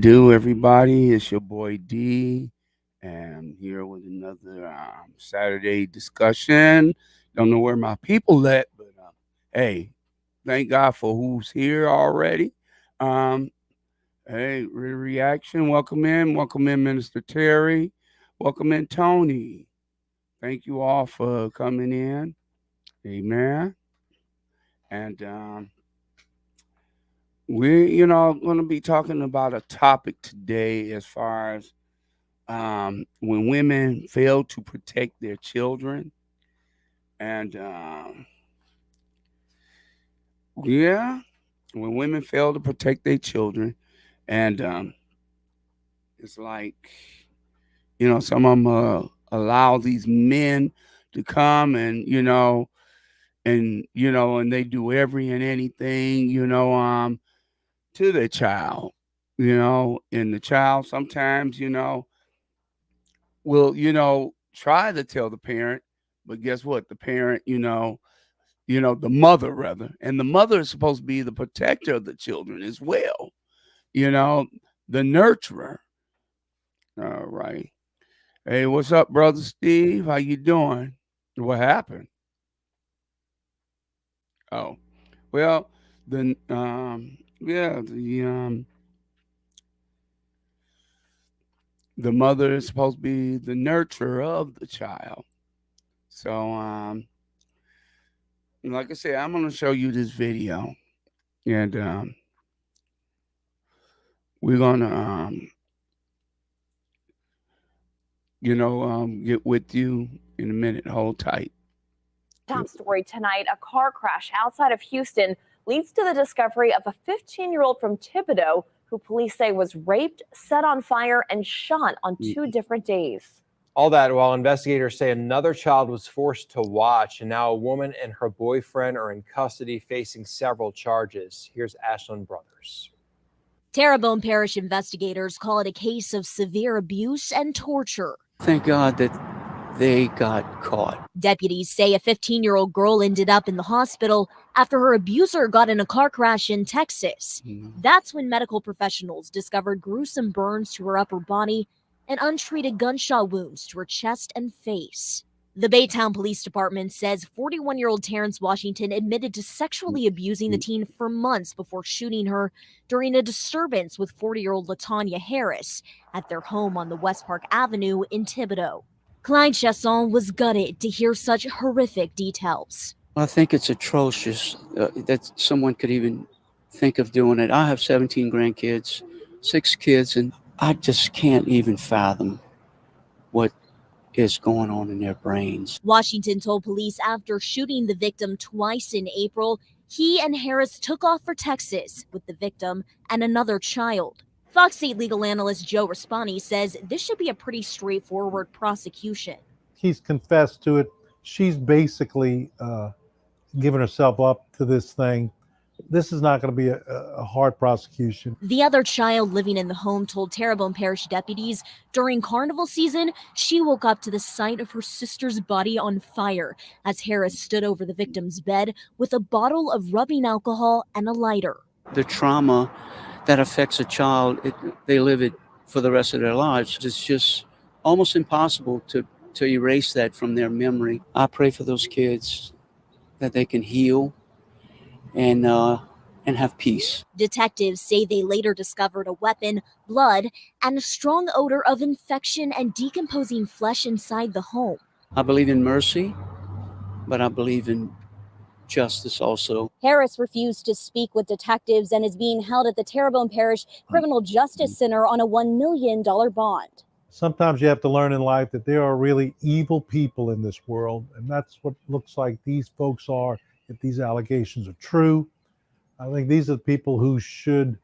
do, everybody? It's your boy D, and I'm here with another Saturday discussion. Don't know where my people at, but hey, thank God for who's here already. Um, hey, reaction. Welcome in, Minister Terry. Welcome in, Tony. Thank you all for coming in. Amen. And we're going to be talking about a topic today as far as when women fail to protect their children. And yeah, when women fail to protect their children. And it's like, some of them allow these men to come and they do every and anything, to their child, and the child sometimes, will, try to tell the parent, but guess what? The parent, the mother rather, and the mother is supposed to be the protector of the children as well, you know, the nurturer. All right. Hey, what's up, brother Steve? How you doing? What happened? Oh, well, the mother is supposed to be the nurturer of the child. So like I said, I'm gonna show you this video, and we're gonna get with you in a minute. Hold tight. Top story tonight, a car crash outside of Houston leads to the discovery of a 15-year-old from Thibodaux who police say was raped, set on fire, and shot on 2 different days. All that while investigators say another child was forced to watch, and now a woman and her boyfriend are in custody facing several charges. Here's Ashland Brothers. Terrebonne Parish investigators call it a case of severe abuse and torture. Thank God that they got caught. Deputies say a 15-year-old girl ended up in the hospital after her abuser got in a car crash in Texas. That's when medical professionals discovered gruesome burns to her upper body and untreated gunshot wounds to her chest and face. The Baytown Police Department says 41-year-old Terrence Washington admitted to sexually abusing the teen for months before shooting her during a disturbance with 40-year-old LaTanya Harris at their home on the West Park Avenue in Thibodaux. Clyde Chasson was gutted to hear such horrific details. I think it's atrocious that someone could even think of doing it. I have 17 grandkids, 6 kids, and I just can't even fathom what is going on in their brains. Washington told police after shooting the victim twice in April, he and Harris took off for Texas with the victim and another child. Fox 8 legal analyst Joe Raspani says this should be a pretty straightforward prosecution. He's confessed to it. She's basically given herself up to this thing. This is not going to be a hard prosecution. The other child living in the home told Terrebonne Parish deputies during carnival season, she woke up to the sight of her sister's body on fire as Harris stood over the victim's bed with a bottle of rubbing alcohol and a lighter. The trauma that affects a child, they live it for the rest of their lives. It's just almost impossible to erase that from their memory. I pray for those kids that they can heal and have peace. Detectives say they later discovered a weapon, blood, and a strong odor of infection and decomposing flesh inside the home. I believe in mercy, but I believe in justice also. Harris refused to speak with detectives and is being held at the Terrebonne Parish Criminal Justice Center on a $1 million bond. Sometimes you have to learn in life that there are really evil people in this world, and that's what looks like these folks are if these allegations are true. I think these are the people who should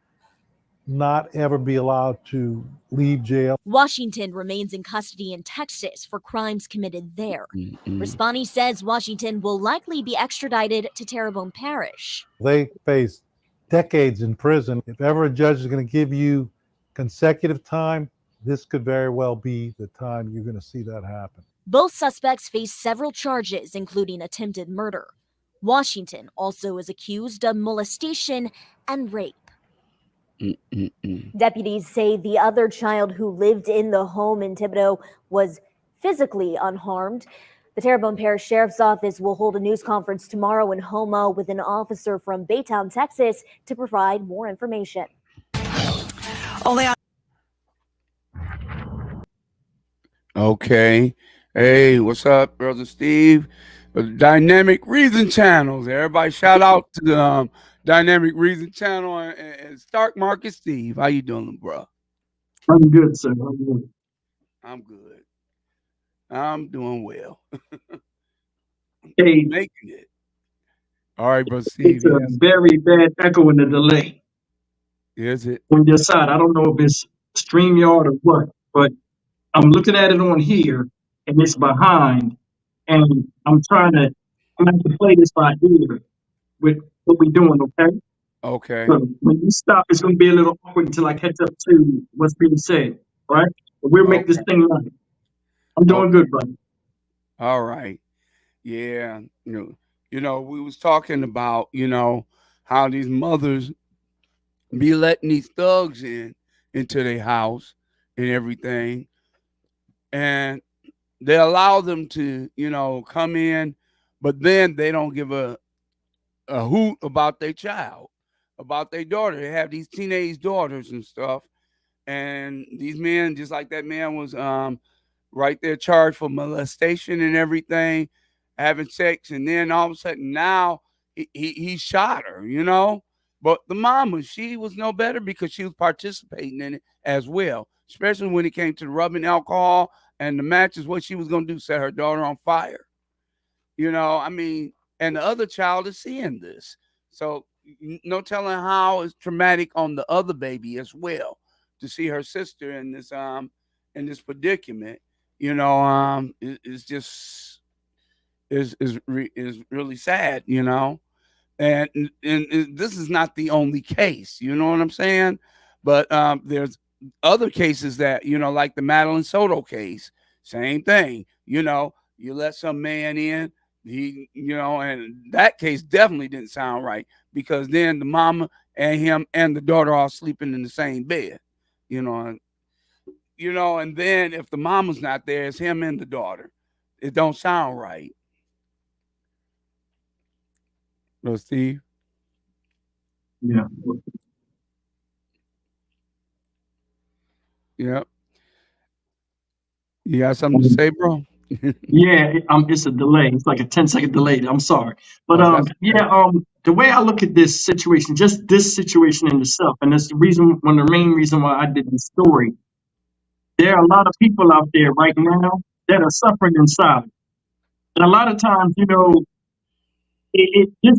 not ever be allowed to leave jail. Washington remains in custody in Texas for crimes committed there. Raspani says Washington will likely be extradited to Terrebonne Parish. They face decades in prison. If ever a judge is going to give you consecutive time, this could very well be the time you're going to see that happen. Both suspects face several charges, including attempted murder. Washington also is accused of molestation and rape. Deputies say the other child who lived in the home in Thibodaux was physically unharmed. The Terrebonne Parish Sheriff's Office will hold a news conference tomorrow in Houma with an officer from Baytown, Texas, to provide more information. Okay. Hey, what's up, brother Steve? Dynamic Reason Channels. Everybody shout out to the Dynamic Reason Channel and Stark Market Steve. How you doing, bro? I'm good, sir. I'm good. I'm good. I'm doing well. Hey, Making it. All right, brother Steve. it's a Yes. very bad echo in the delay Is it? on your side. I don't know if it's StreamYard or what, but I'm looking at it on here and it's behind. And I'm trying to play this by ear with what we're doing, okay? Okay. So when you stop, it's going to be a little awkward until I catch up to what's being said, all right? But we'll make this thing right. I'm doing good, brother. All right. Yeah. You know, we was talking about, how these mothers be letting these thugs into their house and everything. And they allow them to, come in, but then they don't give a hoot about their child, about their daughter. They have these teenage daughters and stuff. And these men, just like that man was right there charged for molestation and everything, having sex, and then all of a sudden now he shot her, but the mama, she was no better because she was participating in it as well, especially when it came to the rubbing alcohol and the matches. What she was going to do, set her daughter on fire, and the other child is seeing this, so no telling how it's traumatic on the other baby as well to see her sister in this predicament. It's just is really sad, and this is not the only case, you know what I'm saying? But there's other cases that, like the Madeline Soto case, same thing. You let some man in, and that case definitely didn't sound right, because then the mama and him and the daughter are sleeping in the same bed, and then if the mama's not there, it's him and the daughter. It don't sound right. No, Steve? Yeah. Yep. You got something to say, bro? Yeah, it's a delay. It's like a 10-second delay. I'm sorry. But that's okay. the way I look at this situation, just this situation in itself, and that's one of the main reason why I did this story. There are a lot of people out there right now that are suffering in silence. And a lot of times, this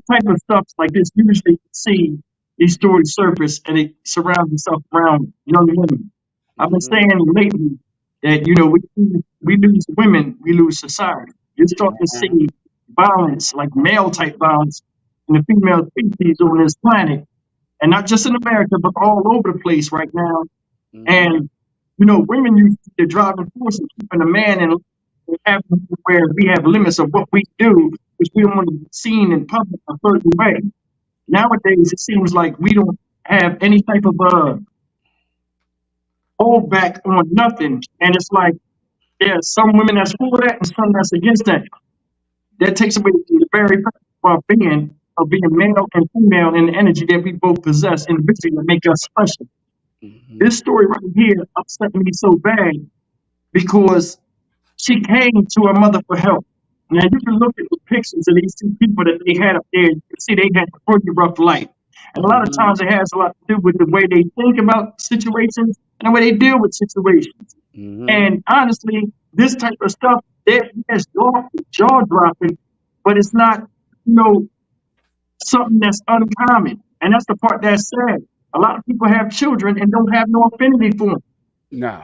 type of stuff like this, usually see these stories surface and it surrounds itself around young women. I've been saying lately that, we lose women, we lose society. You're starting to see violence, like male type violence in the female species on this planet. And not just in America, but all over the place right now. And, women use the driving force of keeping a man and having where we have limits of what we do, because we don't want to be seen in public a certain way. Nowadays, it seems like we don't have any type of hold back on nothing. And it's like there's some women that's for that and some that's against that. That takes away the very fact of being male and female in the energy that we both possess individually that make us special. This story right here upset me so bad because she came to her mother for help. Now you can look at the pictures of these two people that they had up there. You can see they had a pretty rough life. And a lot of times it has a lot to do with the way they think about situations and the way they deal with situations. And honestly, this type of stuff, there's jaw dropping, but it's not, something that's uncommon. And that's the part that's sad. A lot of people have children and don't have no affinity for them. No.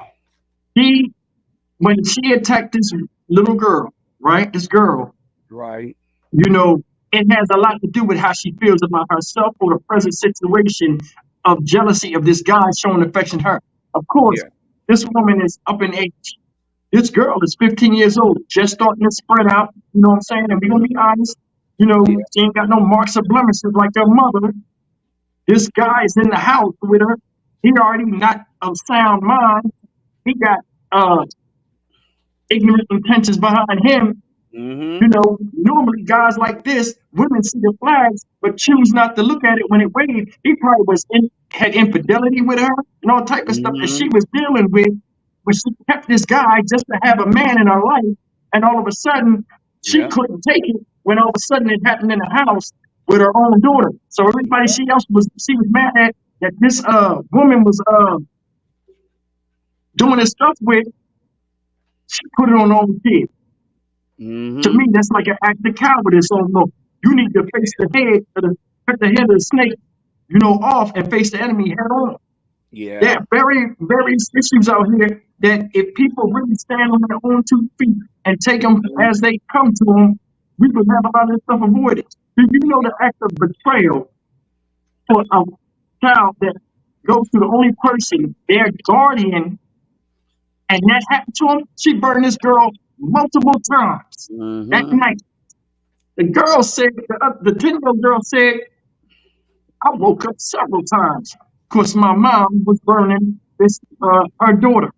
When she attacked this little girl, right? This girl, right? It has a lot to do with how she feels about herself or the present situation of jealousy of this guy showing affection to her. Of course, this woman is up in age. This girl is 15 years old, just starting to spread out. You know what I'm saying? And we're gonna be honest. She ain't got no marks or blemishes like her mother. This guy is in the house with her, He already not of sound mind. He got ignorant intentions behind him. Mm-hmm. You know, normally guys like this, women see the flags, but choose not to look at it when it waved. He probably had infidelity with her and all type of stuff that she Mm-hmm. was dealing with, but she kept this guy just to have a man in her life. And all of a sudden, she Yeah. couldn't take it when all of a sudden it happened in the house with her own daughter. So everybody she was mad at that this woman was doing this stuff with, she put it on her own kid. To Mm-hmm. me, that's like an act of cowardice almost. You need to face the head cut the head of the snake, off and face the enemy head on. There Yeah. are very issues out here that if people really stand on their own 2 feet and take them as they come to them, we would have a lot of this stuff avoided. Do you know the act of betrayal for a child that goes to the only person, their guardian, and that happened to him? She burned this girl multiple times that Mm-hmm. night. The girl said, the 10-year-old girl said, I woke up several times because my mom was burning her daughter.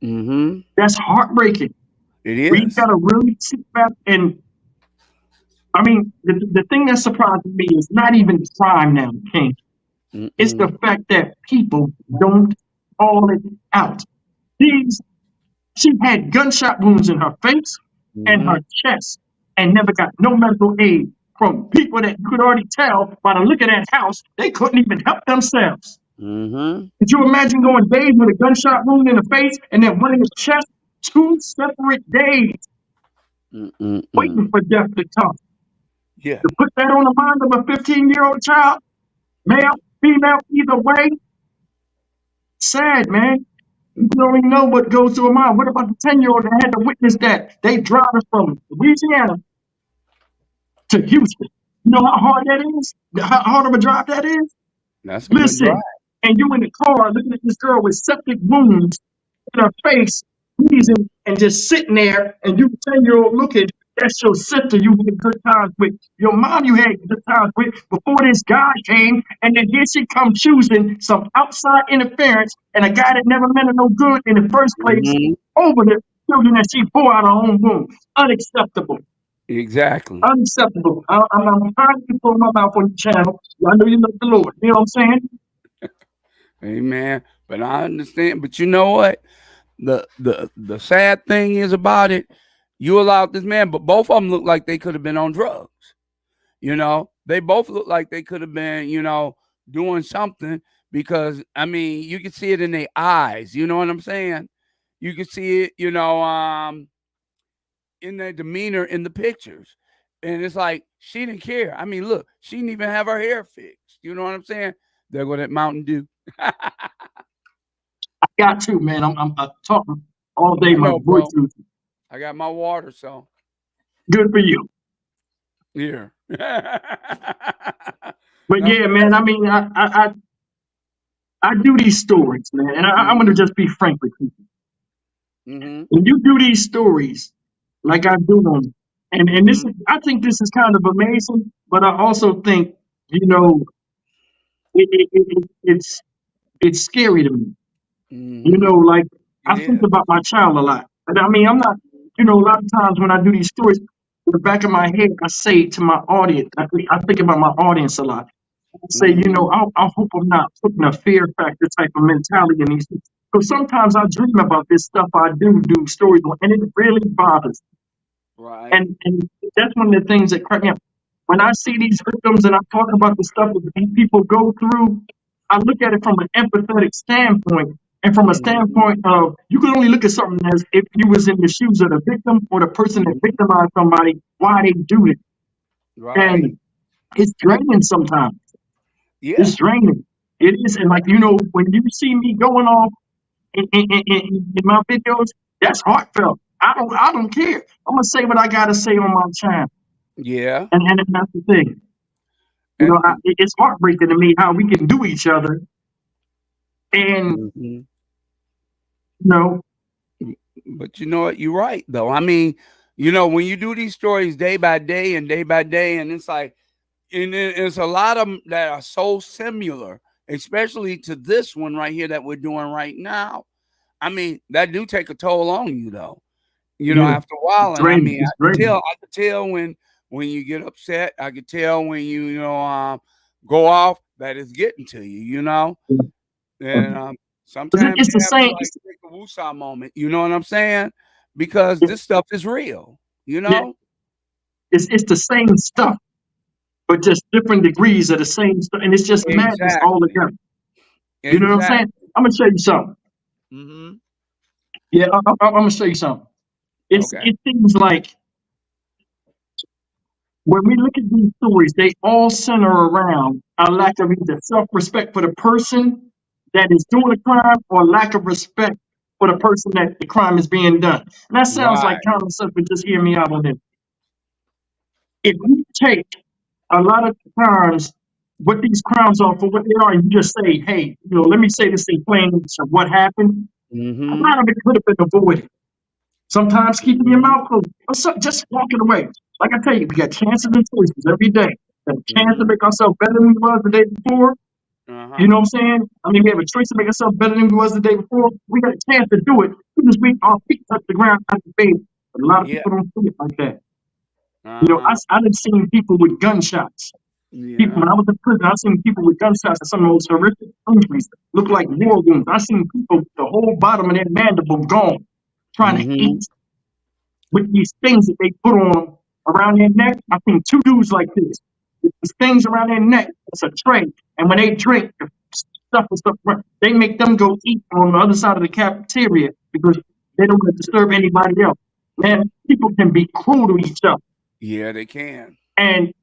Mm-hmm. That's heartbreaking. It We is. got to really sit back and, I mean, the thing that surprises me is not even crime now, King. It's the Mm-mm. fact that people don't call it out. She had gunshot wounds in her face and Mm-hmm. her chest and never got no medical aid from people that you could already tell by the look of that house, they couldn't even help themselves. Mm-hmm. Could you imagine going days with a gunshot wound in the face and then one in the chest? 2 separate days Mm-mm. waiting for death to come. Yeah. To put that on the mind of a 15-year-old child, male, female, either way, sad, man. You don't even know what goes through a mind. What about the 10-year-old that had to witness that? They driving from Louisiana to Houston. You know how hard that is? How hard of a drive that is? That's a good drive. Listen, and you in the car looking at this girl with septic wounds in her face, sneezing, and just sitting there, and you 10-year-old looking, that's your sister you had good times with. Your mom you had good times with before this guy came, and then here she come choosing some outside interference and a guy that never meant her no good in the first place Mm-hmm. over the children that she bore out of her own womb. Unacceptable. Exactly. Unacceptable. I'm trying to pull my mouth on the channel. I know you love the Lord. You know what I'm saying? Amen. But I understand. But you know what? The sad thing is about it, you allowed this man, but both of them look like they could have been on drugs. They both look like they could have been, doing something because I mean, you can see it in their eyes. You know what I'm saying? You can see it, in their demeanor in the pictures. And it's like she didn't care. I mean, look, she didn't even have her hair fixed. You know what I'm saying? There go that Mountain Dew. Got to, man. I'm talking all day. I My know, voice bro. is I got my water, so good for you. here. But No, yeah, but man. I mean, I do these stories, man, and I'm gonna just be frank with you. mm-hmm, When you do these stories, like I do them, and this is, I think this is kind of amazing, but I also think, you know, it's scary to me. You mm-hmm. know, like I It think is. about my child a lot. And I mean, I'm not, a lot of times when I do these stories, in the back of my head, I say to my audience, I think about my audience a lot. I say, Mm-hmm. I hope I'm not putting a fear factor type of mentality in these things. Because sometimes I dream about this stuff I do stories on, and it really bothers me. Right. And that's one of the things that crack me up. When I see these victims and I talk about the stuff that these people go through, I look at it from an empathetic standpoint. And from a Mm-hmm. standpoint of, you can only look at something as if you was in the shoes of the victim or the person that Mm-hmm. victimized somebody, why they do it. Right. And it's draining sometimes. Yeah. It's draining. It is. And like, when you see me going off in my videos, that's heartfelt. I don't care. I'm gonna say what I gotta say on my channel. Yeah. And that's the thing. And It's heartbreaking to me how we can do each other and, mhm. you know, But you know what? You're right, though. I mean, when you do these stories day by day, and it's like, and it's a lot of them that are so similar, especially to this one right here that we're doing right now. I mean, that do take a toll on you, though. You know, Yeah, after a while, and I draining. mean, It's draining. I could tell when you get upset. I could tell when you go off that it's getting to you. You know, and sometimes It's you the have to same. like take a woosah moment. You know what I'm saying? Because this stuff is real. You Yeah, know, it's the same stuff, but just different degrees of the same stuff, and it's just madness all exactly, together. You know what I'm saying? exactly. I'm gonna show you something. Hmm. Yeah, I'm gonna show you something. Okay. It seems like when we look at these stories, they all center around a lack of either self-respect for the person that is doing the crime or lack of respect for the person that the crime is being done. And that sounds like Right. common sense, but just hear me out on this. If you take a lot of times what these crimes are for what they are, and you just say, hey, let me say this in plain English of what happened, a Hmm. lot of it could have been avoided. Sometimes keeping your Hmm. mouth closed, or just walking away. Like I tell you, we got chances and choices every day. We have a chance to Hmm. make ourselves better than we was the day before. You Uh-huh. know what I'm saying? I mean, we have a choice to make ourselves better than we was the day before. We got a chance to do it. We just our feet touch the ground at the base. But a lot of Yeah. people don't see it like that. Uh-huh. I done seen people with gunshots. People, when Yeah. I was in prison, I seen people with gunshots and some of those horrific injuries look like war wounds. I seen people with the whole bottom of their mandible gone, trying to Hmm. eat with these things that they put on them around their neck. I seen two dudes like this. With these things around their neck, it's a tray. And when they drink, the stuff, they make them go eat on the other side of the cafeteria because they don't want to disturb anybody else. Man, people can be cruel to each other. Yeah, they can. And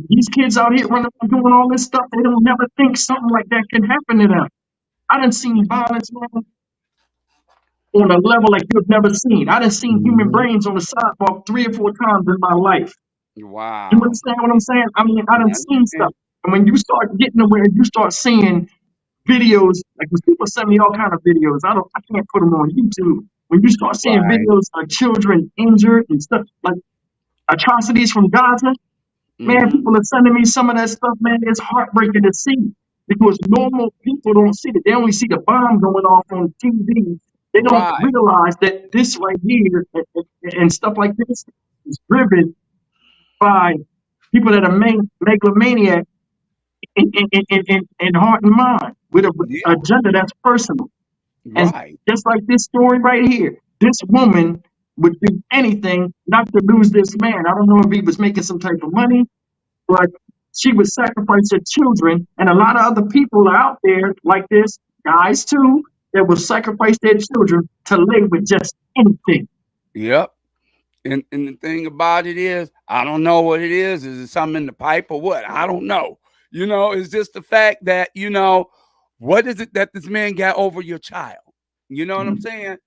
these kids out here running around doing all this stuff, they don't never think something like that can happen to them. I done seen violence, man, on a level like you've never seen. I done seen human Hmm. brains on the sidewalk 3 or 4 times in my life. You Wow. understand what I'm saying? I mean, I I done seen stuff. understand. And when you start getting aware, you start seeing videos, like when people send me all kind of videos, I can't put them on YouTube. When you start seeing Right. videos of children injured and stuff like atrocities from Gaza, man, Hmm. people are sending me some of that stuff, man. It's heartbreaking to see because normal people don't see it. They only see the bomb going off on TV. They don't Right. realize that this right here and stuff like this is driven by people that are megalomaniac in heart and mind with an Yeah. agenda that's personal. And Right. just like this story right here, this woman would do anything not to lose this man. I don't know if he was making some type of money, but she would sacrifice her children. And a lot of other people are out there like this, guys too, that will sacrifice their children to live with just anything. Yep. And the thing about it is, I don't know what it is. Is it something in the pipe or what? I don't know. It's just the fact that, what is it that this man got over your child? You know what I'm saying?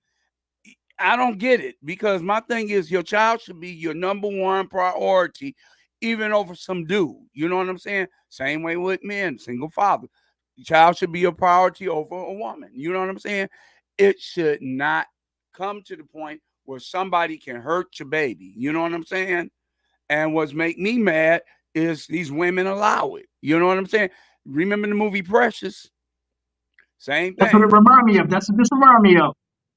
I don't get it because my thing is your child should be your number one priority, even over some dude. You know what I'm saying? Same way with men, single father. Your child should be your priority over a woman. You know what I'm saying? It should not come to the point where somebody can hurt your baby. You know what I'm saying? And what's make me mad is these women allow it. You know what I'm saying? Remember the movie Precious? Same That's what it thing. remind me of. That's what this remind me of.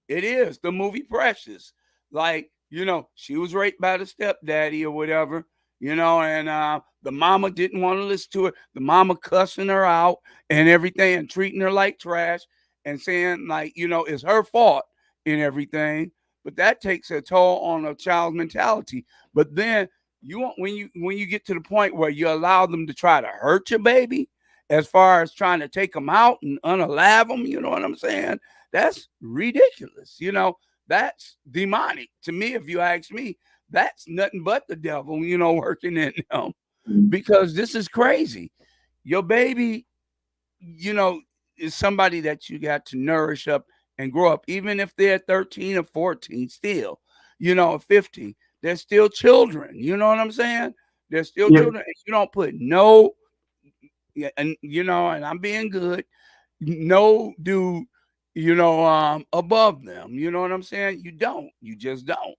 It is the movie Precious. Like, she was raped by the stepdaddy or whatever, and the mama didn't want to listen to it. The mama cussing her out and everything and treating her like trash and saying, like, it's her fault and everything. But that takes a toll on a child's mentality. But then when you get to the point where you allow them to try to hurt your baby, as far as trying to take them out and unalive them, you know what I'm saying? That's ridiculous. That's demonic to me. If you ask me, that's nothing but the devil, working in them because this is crazy. Your baby, is somebody that you got to nourish up and grow up, even if they're 13 or 14 still, 15, they're still children. You know what I'm saying? They're still Yeah. children. And you don't put no, and and I'm being good, no dude above them. You know what I'm saying? You just don't.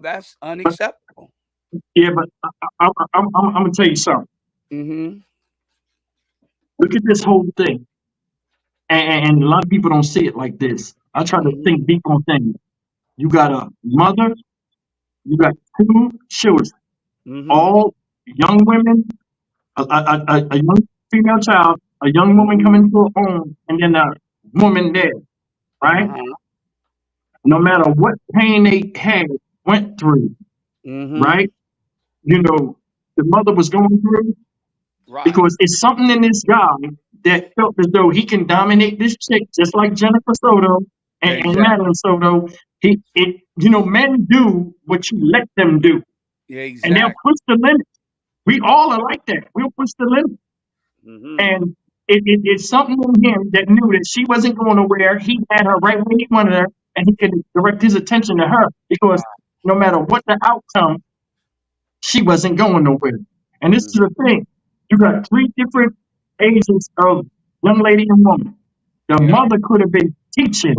That's unacceptable. Yeah, but I'm gonna tell you something. Hmm. Look at this whole thing. And a lot of people don't see it like this. I try to think deep on things. You got a mother, you got two children, all young women, a young female child, a young woman coming to a home, and then a woman there, right? No matter what pain they had, went through, right? You know, the mother was going through Right. because it's something in this guy that felt as though he can dominate this chick, just like Jennifer Soto and Exactly. Madeline Soto. Men do what you let them do, Yeah, and they'll exactly. push the limit. We all are like that. We'll push the limit. And it's something in him that knew that she wasn't going nowhere. He had her right where he wanted her, and he could direct his attention to her because no matter what the outcome, she wasn't going nowhere. And this is the thing: you got three different ages of young lady and woman. The Yeah. mother could have been teaching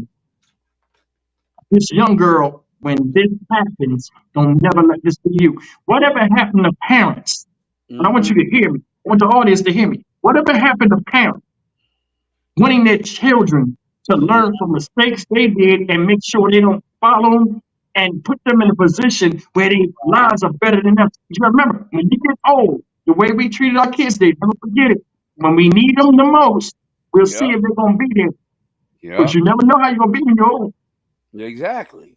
this young girl when this happens. Don't never let this be you. Whatever happened to parents? And I want you to hear me. I want the audience to hear me. Whatever happened to parents wanting their children to learn from mistakes they did and make sure they don't follow them and put them in a position where their lives are better than them. You remember, when you get old, the way we treated our kids, they never forget it. When we need them the most, we'll see Yep. if they're going to be there. Yeah. Because you never know how you're going to be when you're old. Exactly.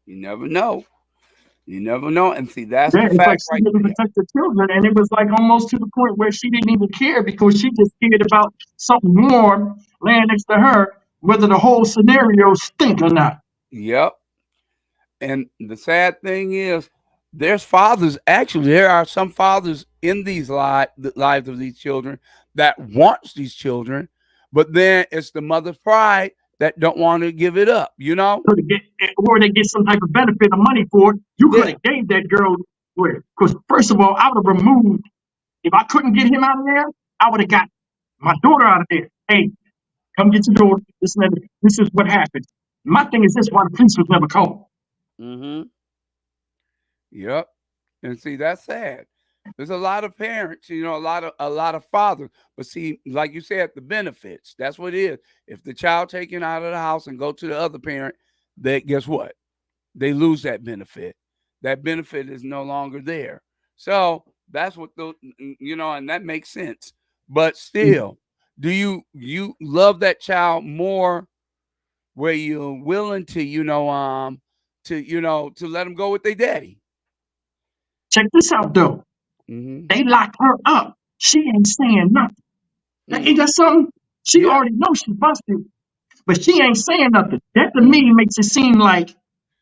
You never know. You never know. And see, that's Yeah, the it's like fact she right didn't there. protect the children, and it was like almost to the point where she didn't even care because she just cared about something warm laying next to her, whether the whole scenario stink or not. Yep. And the sad thing is, there's fathers. Actually, there are some fathers in these the lives of these children that wants these children, but then it's the mother's pride that don't want to give it up. You know? Could get, or they get some type of benefit of money for it. You could Yeah. have gave that girl because first of all, I would have removed. If I couldn't get him out of there, I would have got my daughter out of there. Hey, come get your daughter. This is what happened. My thing is this: why the police was never called. Yep. And see, that's sad. There's a lot of parents, a lot of fathers. But see, like you said, the benefits. That's what it is. If the child taken out of the house and go to the other parent, they guess what? They lose that benefit. That benefit is no longer there. So that's what and that makes sense. But still, do you love that child more where you're willing to, to let them go with their daddy? Check this out, though. They locked her up. She ain't saying nothing. Ain't that something? She Yeah. already knows she busted, but she ain't saying nothing. That to me makes it seem like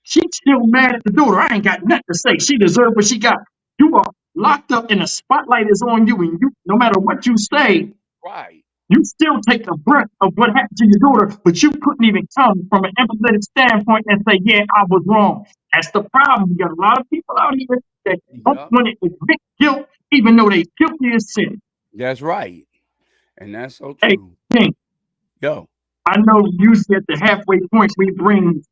she's still mad at the daughter. I ain't got nothing to say. She deserved what she got. You are locked up and the spotlight is on you, and you, no matter what you say, Right. you still take the brunt of what happened to your daughter, but you couldn't even come from an empathetic standpoint and say, yeah, I was wrong. That's the problem. You got a lot of people out here that don't Yep. want to admit guilt, even though they guilty as sin. That's right. And that's so Hey, true. King, Yo. I know usually at the halfway point we bring,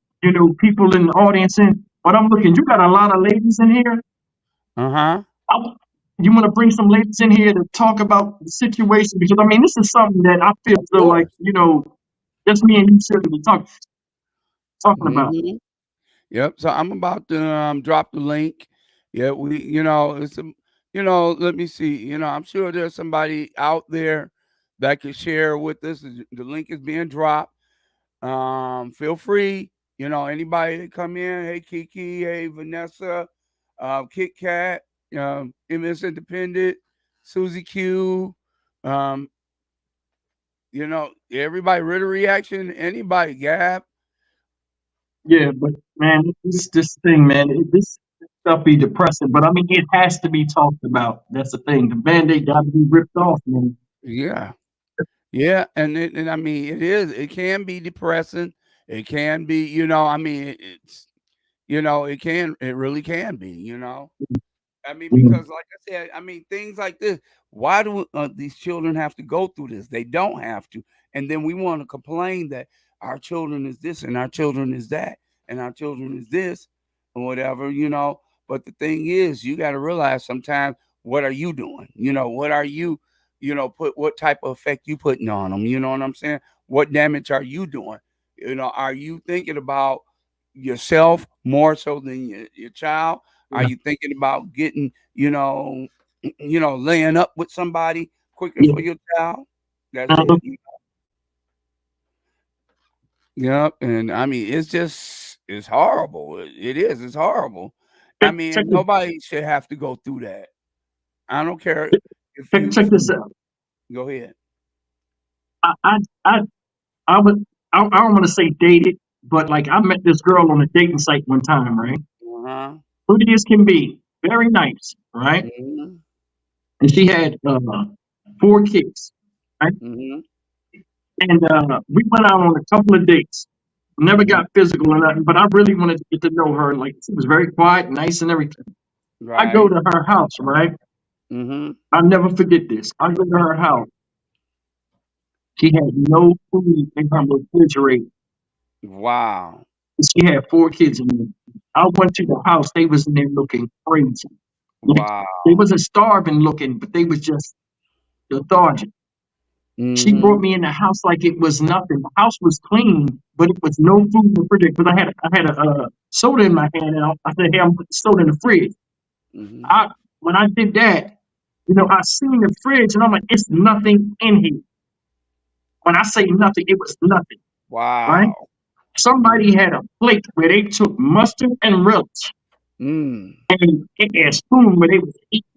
people in the audience in, but I'm looking, you got a lot of ladies in here. Uh-huh. You want to bring some ladies in here to talk about the situation? Because, I mean, this is something that I feel Of so like, course. just me and you should be talking about. hmm Yep. So I'm about to drop the link. Yeah, let me see. I'm sure there's somebody out there that could share with us. The link is being dropped. Feel free. Anybody that come in. Hey Kiki, hey Vanessa, Kit Kat, MS Independent, Susie Q, everybody, Ritter Reaction, anybody, Gab. Yeah, but man, this thing, man, this stuff be depressing. But I mean, it has to be talked about. That's the thing. The Band-Aid got to be ripped off, man. Yeah. Yeah, and I mean it can be depressing. It can be, it really can be. I mean, Mhm. because like I said, I mean, things like this, why do these children have to go through this? They don't have to. And then we want to complain that our children is this and our children is that and our children is this and whatever. But the thing is, you got to realize sometimes, what are you doing? What are you, put what type of effect you putting on them. You know what I'm saying? What damage are you doing? Are you thinking about yourself more so than your child? Are Yeah. you thinking about getting, laying up with somebody quicker Yeah. for your child? That's Uh-huh. it. Yep. And I mean, it's horrible. It is. It's horrible. I Check mean, this. nobody should have to go through that. I don't care if Check this out. go ahead. I I I, I would. I don't want to say dated, but like I met this girl on a dating site one time, right? Uh-huh. Pretty as can be, very nice, right? Mhm. And she had 4 kids, right? Mhm. And we went out on a couple of dates. Never Mhm. got physical or nothing, but I really wanted to get to know her. Like she was very quiet, nice, and everything. I go Right. to her house, right? Mhm. I'll never forget this. I go to her house. She had no food in her refrigerator. Wow. She had 4 kids in there. I went to the house. They was in there looking crazy. Like, Wow. they wasn't starving looking, but they was just lethargic. She brought Mhm. me in the house like it was nothing. The house was clean, but it was no food in the refrigerator. Because I had a soda in my hand, and I said, "Hey, I'm putting soda in the fridge." Mhm. I When I did that, I seen the fridge, and I'm like, "It's nothing in here." When I say nothing, it was nothing, right? Wow. Somebody Mhm. had a plate where they took mustard and relish Mm. and a spoon where they was eating.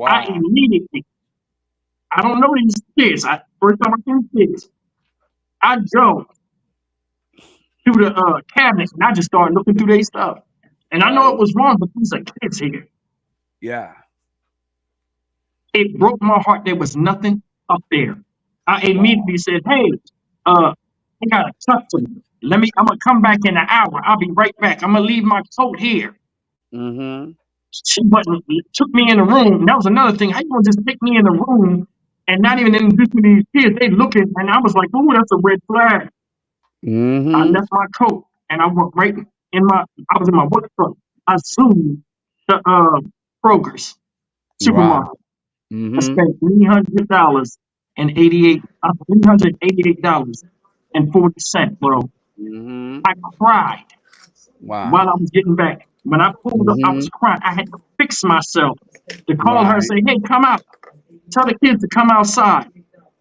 I Wow. immediately, I don't know these kids. First time I seen kids, I go to the cabinets and I just started looking through their stuff. And I know it Right. was wrong, but these are kids here. Yeah. It broke my heart. There was nothing up there. I Wow. immediately said, "Hey, I got a customer. I'm gonna come back in an hour. I'll be right back. I'm gonna leave my coat here." Mhm. She wasn't took me in the room. That was another thing. How you gonna just take me in the room and not even introduce me to these kids? They looking, and I was like, "Ooh, that's a red flag." I Mhm. left my coat and I went right in my. I was in my work truck. I zoomed to Kroger's Wow. supermarket. I Mhm. spent $300 and 88 $388.40, bro. Mhm. I cried while I Wow. was getting back. When I pulled up, I was Mhm. crying. I had to fix myself to call her and Right. say, "Hey, come out. Tell the kids to come outside."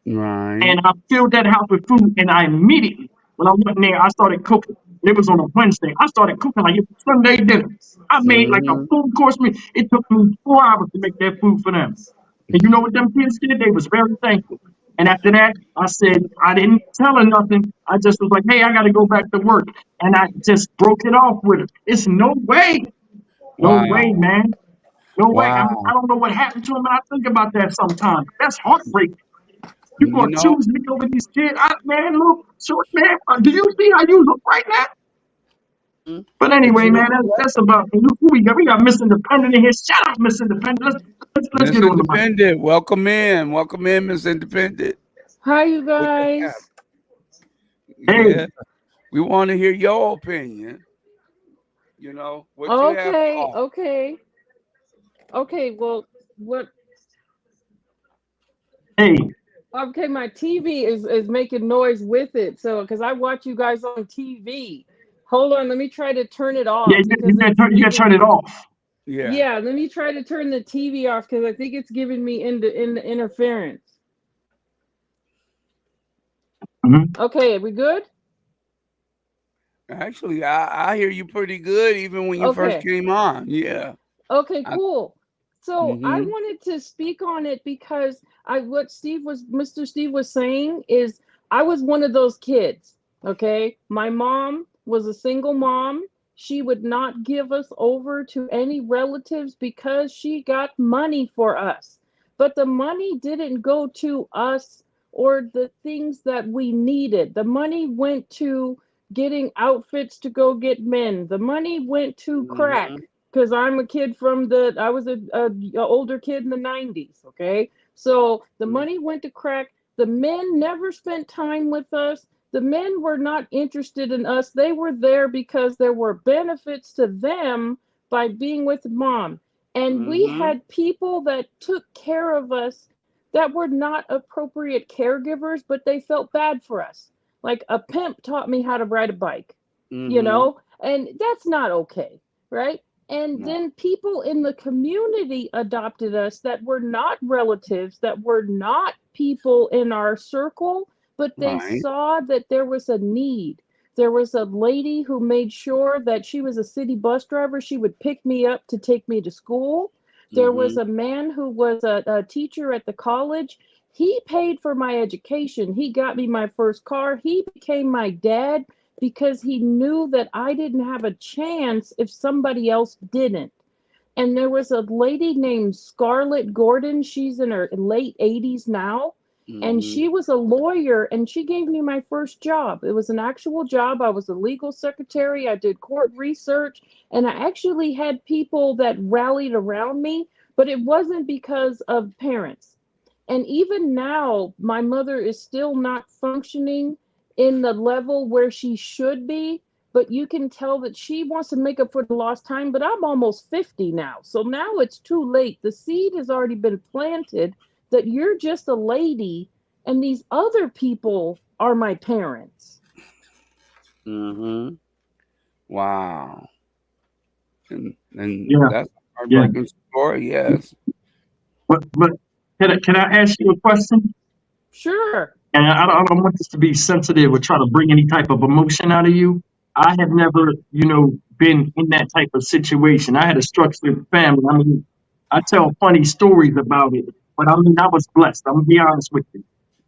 Right. And I filled that house with food. And I immediately, when I went in there, I started cooking. It was on a Wednesday. I started cooking like it was Sunday dinner. I made like a Mhm. full course meal. It took me 4 hours to make that food for them. And you know what them kids did? They was very thankful. And after that, I said, I didn't tell her nothing. I just was like, "Hey, I got to go back to work." And I just broke it off with her. It's no way. No way, Wow. man. No way. I Wow. don't know what happened to him. And I think about that sometimes. That's heartbreaking. You You gonna know, choose me over these kids? Man, look, short man. Do you see how you look right now? mm, But but anyway, you know man, what? that's about who we got. We got Miss Independent in here. Shout out, Miss Independent. Let's Miss get on the mic. Independent, welcome in. Welcome in, Miss Independent. Hi, you What you have? guys. Hey, Yeah. We want to hear your opinion. What you have to Okay, offer. okay, okay. Well, what? hey, Okay, my TV is making noise with it. So, because I watch you guys on TV. Hold on, let me try to turn it yeah, off because it's you gotta turn giving. it off. Yeah. Yeah, let me try to turn the TV off because I think it's giving me into interference. Mhm. Okay, we good? Actually, I hear you pretty good even when you first Okay. came on. Yeah. Okay, I, cool. So I mm-hmm. wanted to speak on it because Mr. Steve was saying is I was one of those kids. Okay. My mom was a single mom. She would not give us over to any relatives because she got money for us. But the money didn't go to us or the things that we needed. The money went to getting outfits to go get men. The money went to Mm-hmm. crack because I'm a kid I was a older kid in the 90s. Okay. So the money went to crack. The men never spent time with us. The men were not interested in us. They were there because there were benefits to them by being with mom. And we Mm-hmm. had people that took care of us that were not appropriate caregivers, but they felt bad for us. Like a pimp taught me how to ride a bike, you Mm-hmm. know, and that's not okay, right? And No. then people in the community adopted us that were not relatives, that were not people in our circle, but they Right. saw that there was a need. There was a lady who made sure that she was a city bus driver. She would pick me up to take me to school. There was Mm-hmm. a man who was a teacher at the college. He paid for my education. He got me my first car. He became my dad because he knew that I didn't have a chance if somebody else didn't. And there was a lady named Scarlett Gordon. She's in her late 80s now. And Mm-hmm. she was a lawyer and she gave me my first job. It was an actual job. I was a legal secretary. I did court research and I actually had people that rallied around me, but it wasn't because of parents. And even now, my mother is still not functioning in the level where she should be, but you can tell that she wants to make up for the lost time. But I'm almost 50 now. So now it's too late. The seed has already been planted that you're just a lady and these other people are my parents. Mm-hmm. Wow. And Yeah, that's a yeah. heartbreaking story. Yes. But can I ask you a question? Sure. And I don't want this to be sensitive or try to bring any type of emotion out of you. I have never, been in that type of situation. I had a structured family. I mean, I tell funny stories about it, but I mean, I was blessed. I'm gonna be honest with you.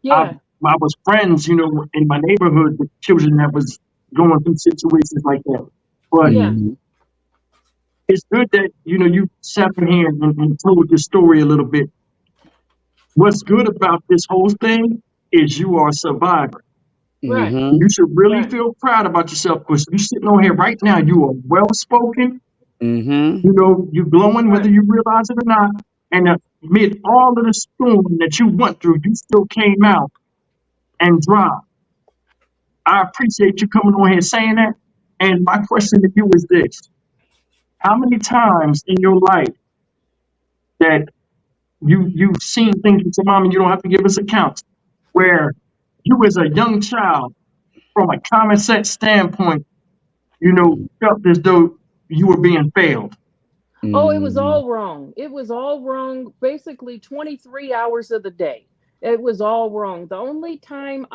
I Yeah. I was friends, in my neighborhood with children that was going through situations like that. But Yeah. Mhm. it's good that you sat in here and told your story a little bit. What's good about this whole thing is you are a survivor. Right. Mhm. You should really Right. feel proud about yourself because you sitting on here right now. You are well spoken. Mhm. You glowing whether Right. you realize it or not. And amid all of the storm that you went through, you still came out and dropped. I appreciate you coming on here saying that. And my question to you is this: how many times in your life that you've seen things with your mom and you don't have to give us accounts, where you as a young child, from a common sense standpoint, felt as though you were being failed? Oh, it was Mhm. all wrong. It was all wrong basically 23 hours of the day. It was all wrong. The only time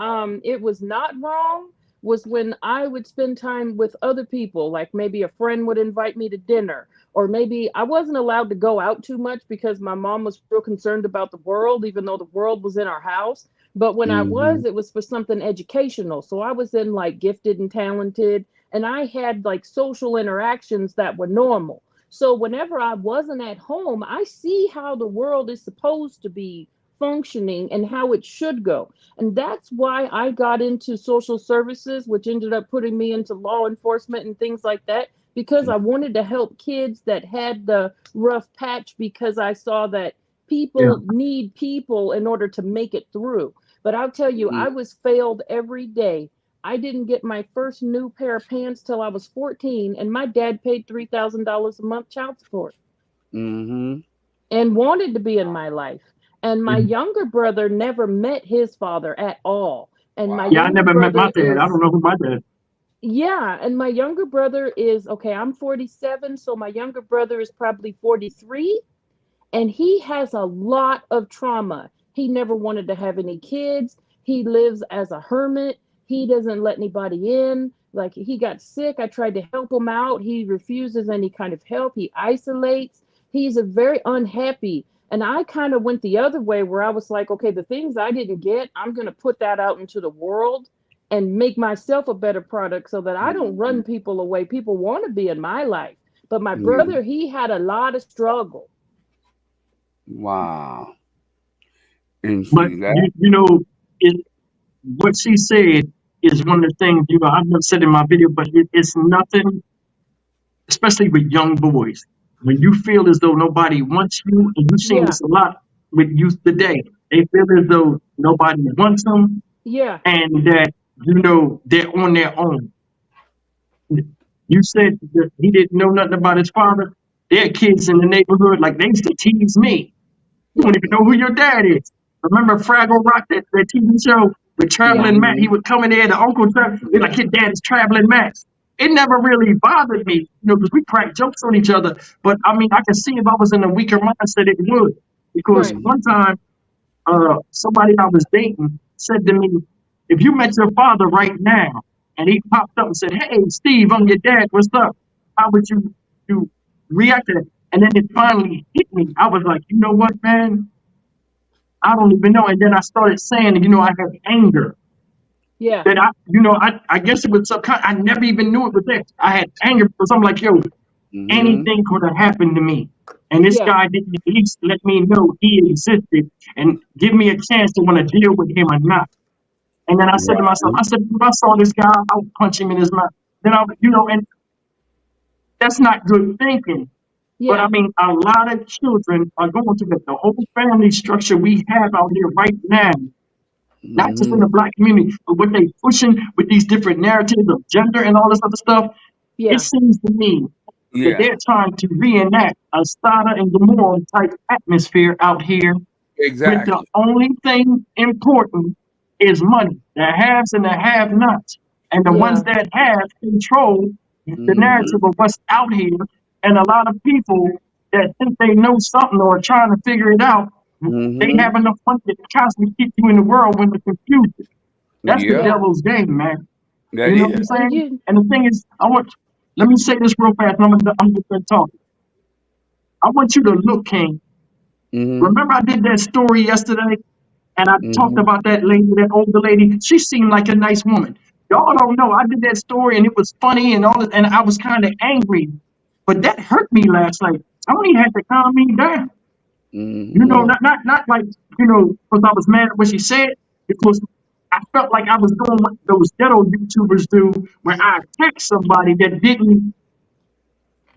it was not wrong was when I would spend time with other people, like maybe a friend would invite me to dinner, or maybe I wasn't allowed to go out too much because my mom was real concerned about the world, even though the world was in our house. But when I was, Mhm. it was for something educational. So I was in like gifted and talented, and I had like social interactions that were normal. So whenever I wasn't at home, I see how the world is supposed to be functioning and how it should go. And that's why I got into social services, which ended up putting me into law enforcement and things like that, because I wanted to help kids that had the rough patch because I saw that Yeah. people need people in order to make it through. But I'll tell you, Mhm. I was failed every day. I didn't get my first new pair of pants till I was 14, and my dad paid $3,000 a month child support Mhm. and wanted to be in my life. And my Mhm. younger brother never met his father at all. And my Yeah, I Wow. younger never met my brother dad. I don't is, know who my dad. yeah, and my younger brother is, okay, I'm 47, so my younger brother is probably 43, and he has a lot of trauma. He never wanted to have any kids. He lives as a hermit. He doesn't let anybody in. Like he got sick. I tried to help him out. He refuses any kind of help. He isolates. He's a very unhappy. And I kind of went the other way where I was like, okay, the things I didn't get, I'm going to put that out into the world and make myself a better product so that I don't Mhm. run people away. People want to be in my life. But my Mhm. brother, he had a lot of struggle. Wow. And But see that? it, what she said is one of the things I've never said in my video, but it's nothing, especially with young boys. When you feel as though nobody wants you, and you've seen Yeah, this a lot with youth today, they feel as though nobody wants them, yeah, and that they're on their own. You said that he didn't know nothing about his father. There are kids in the neighborhood like they used to tease me. You don't yeah, even know who your dad is. Remember Fraggle Rock, that TV show with Traveling Matt? He would come in there, the Uncle Trav, be like, his dad is Traveling Matt. It never really bothered me, because we cracked jokes on each other. But I mean, I can see if I was in a weaker mindset, it would. Because Right. one time, somebody I was dating said to me, if you met your father right now and he popped up and said, hey, Steve, I'm your dad, what's up? How would you react to that? And then it finally hit me. I was like, you know what, man? I don't even know. And then I started saying, I had anger. Yeah. That I guess it was subconscious. I never even knew it was there. I had anger because I'm like, yo, anything could have happened to me. And this Yeah. guy didn't at least let me know he existed and give me a chance to want to deal with him or not. And then I said to myself, if I saw this guy, I would punch him in his mouth. Then and that's not good thinking. But I Yeah. mean, a lot of children are going through that. The whole family structure we have out here right now, not just in the Black community, but what they pushing with these different narratives of gender and all this other stuff, Yeah. it seems to me that Yeah, they're trying to reenact a Sodom and Gomorrah type atmosphere out here, with the exactly. only thing important is money. The haves and the have-nots. And the ones Yeah. that have control the narrative of what's out here. And a lot of people that think they know something or are trying to figure it out, they have enough money to constantly keep you in the world when the confusion. That's the Yeah, Yeah. devil's game, man. that You know what I'm is. And saying? you, And the thing is, let me say this real fast, and I'm just done talking. I want you to look, King. Remember I did that story yesterday, and I talked about that lady, that older lady. She seemed like a nice woman. Y'all don't know. I did that story, and it was funny and all that, and I was kind of angry, but that hurt me last night. Tony had to calm me down. Not like because I was mad at what she said, because I felt like I was doing what those ghetto YouTubers do, where I attack somebody that didn't.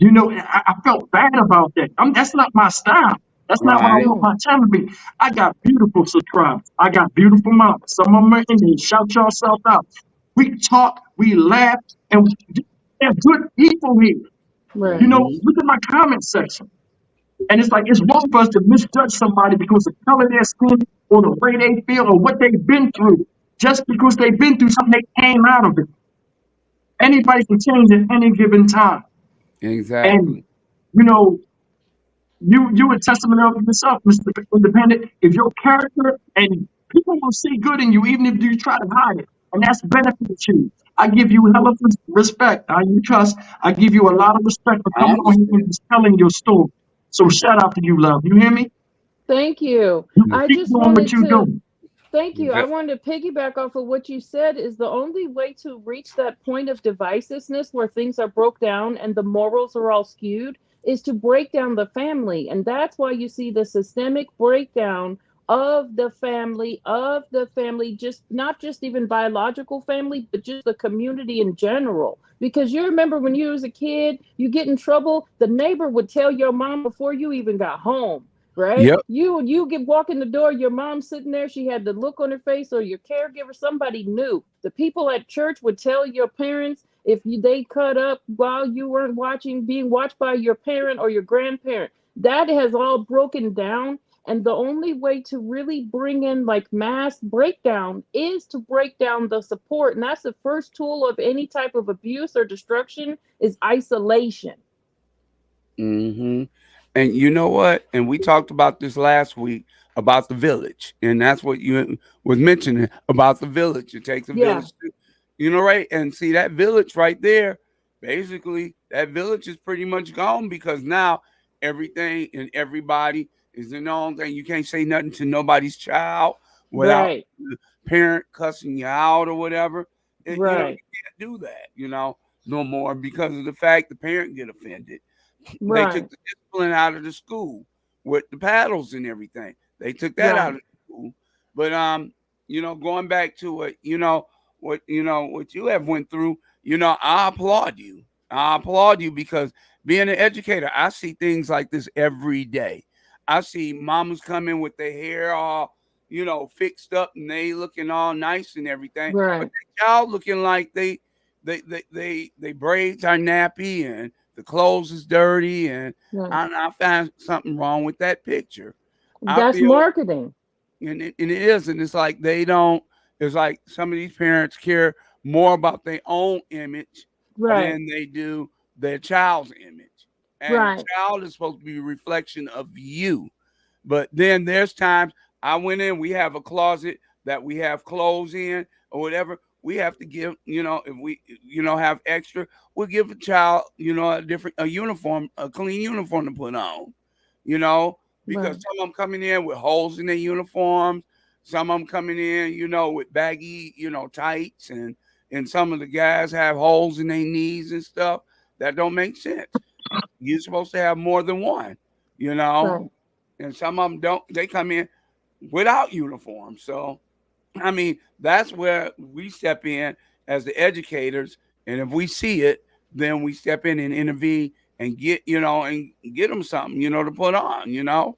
I felt bad about that. That's not my style. That's not what I Right. want no. my channel to be. I got beautiful subscribers. I got beautiful moms. Some of them are in there. Shout yourself out. We talk, we laugh, and they're good people here. Right. Look at my comment section. And it's like, it's wrong for us to misjudge somebody because of the color of their skin or the way they feel or what they've been through. Just because they've been through something, they came out of it. Anybody can change at any given time. And, Exactly. you a testament of yourself, Mr. Independent. If your character, and people will see good in you, even if you try to hide it, and that's benefits you. I give you hella respect. You trust. I give you a lot of respect for I coming on here and understand. just telling your story. So shout out to you, love. You hear me? Thank you. You I keep just doing what wanted you to do. thank you. I Exa- wanted to piggyback off of what you said is the only way to reach that point of divisiveness where things are broke down and the morals are all skewed is to break down the family. And that's why you see the systemic breakdown of the family, just not just even biological family, but just the community in general. Because you remember when you was a kid, you get in trouble, the neighbor would tell your mom before you even got home. Right? Yep. You get walk in the door, your mom's sitting there, she had the look on her face, or your caregiver, somebody knew. The people at church would tell your parents if they cut up while you weren't watching, being watched by your parent or your grandparent. That has all broken down. And the only way to really bring in like mass breakdown is to break down the support. And that's the first tool of any type of abuse or destruction is isolation. And you know what? And we talked about this last week about the village, and that's what you was mentioning about the village. It takes a Yeah. village, right? And see that village right there. Basically, that village is pretty much gone because now everything and everybody is in their own thing. You can't say nothing to nobody's child without Right. the parent cussing you out or whatever. You Right. can't do that, no more because of the fact the parent get offended. They Right. took the discipline out of the school with the paddles and everything. They took that out of Right. the school. But going back to what what you have went through, I applaud you. I applaud you because being an educator, I see things like this every day. I see mamas come in with their hair all, fixed up and they looking all nice and everything. But Right. the child looking like they braids are nappy and the clothes is dirty, and Right. I find something wrong with that picture. I That's feel marketing. and it is, and it's like they don't. It's like some of these parents care more about their own image Right. than they do their child's image, and Right. the child is supposed to be a reflection of you. But then there's times I went in. We have a closet that we have clothes in or whatever. We have to give, if we, have extra, we'll give a child, a uniform, a clean uniform to put on, because Right. some of them coming in with holes in their uniforms, some of them coming in, with baggy, tights, and some of the guys have holes in their knees and stuff. That don't make sense. You're supposed to have more than one, Right. and some of them don't. They come in without uniforms. So, I mean, that's where we step in as the educators, and if we see it, then we step in and intervene and get them something, to put on.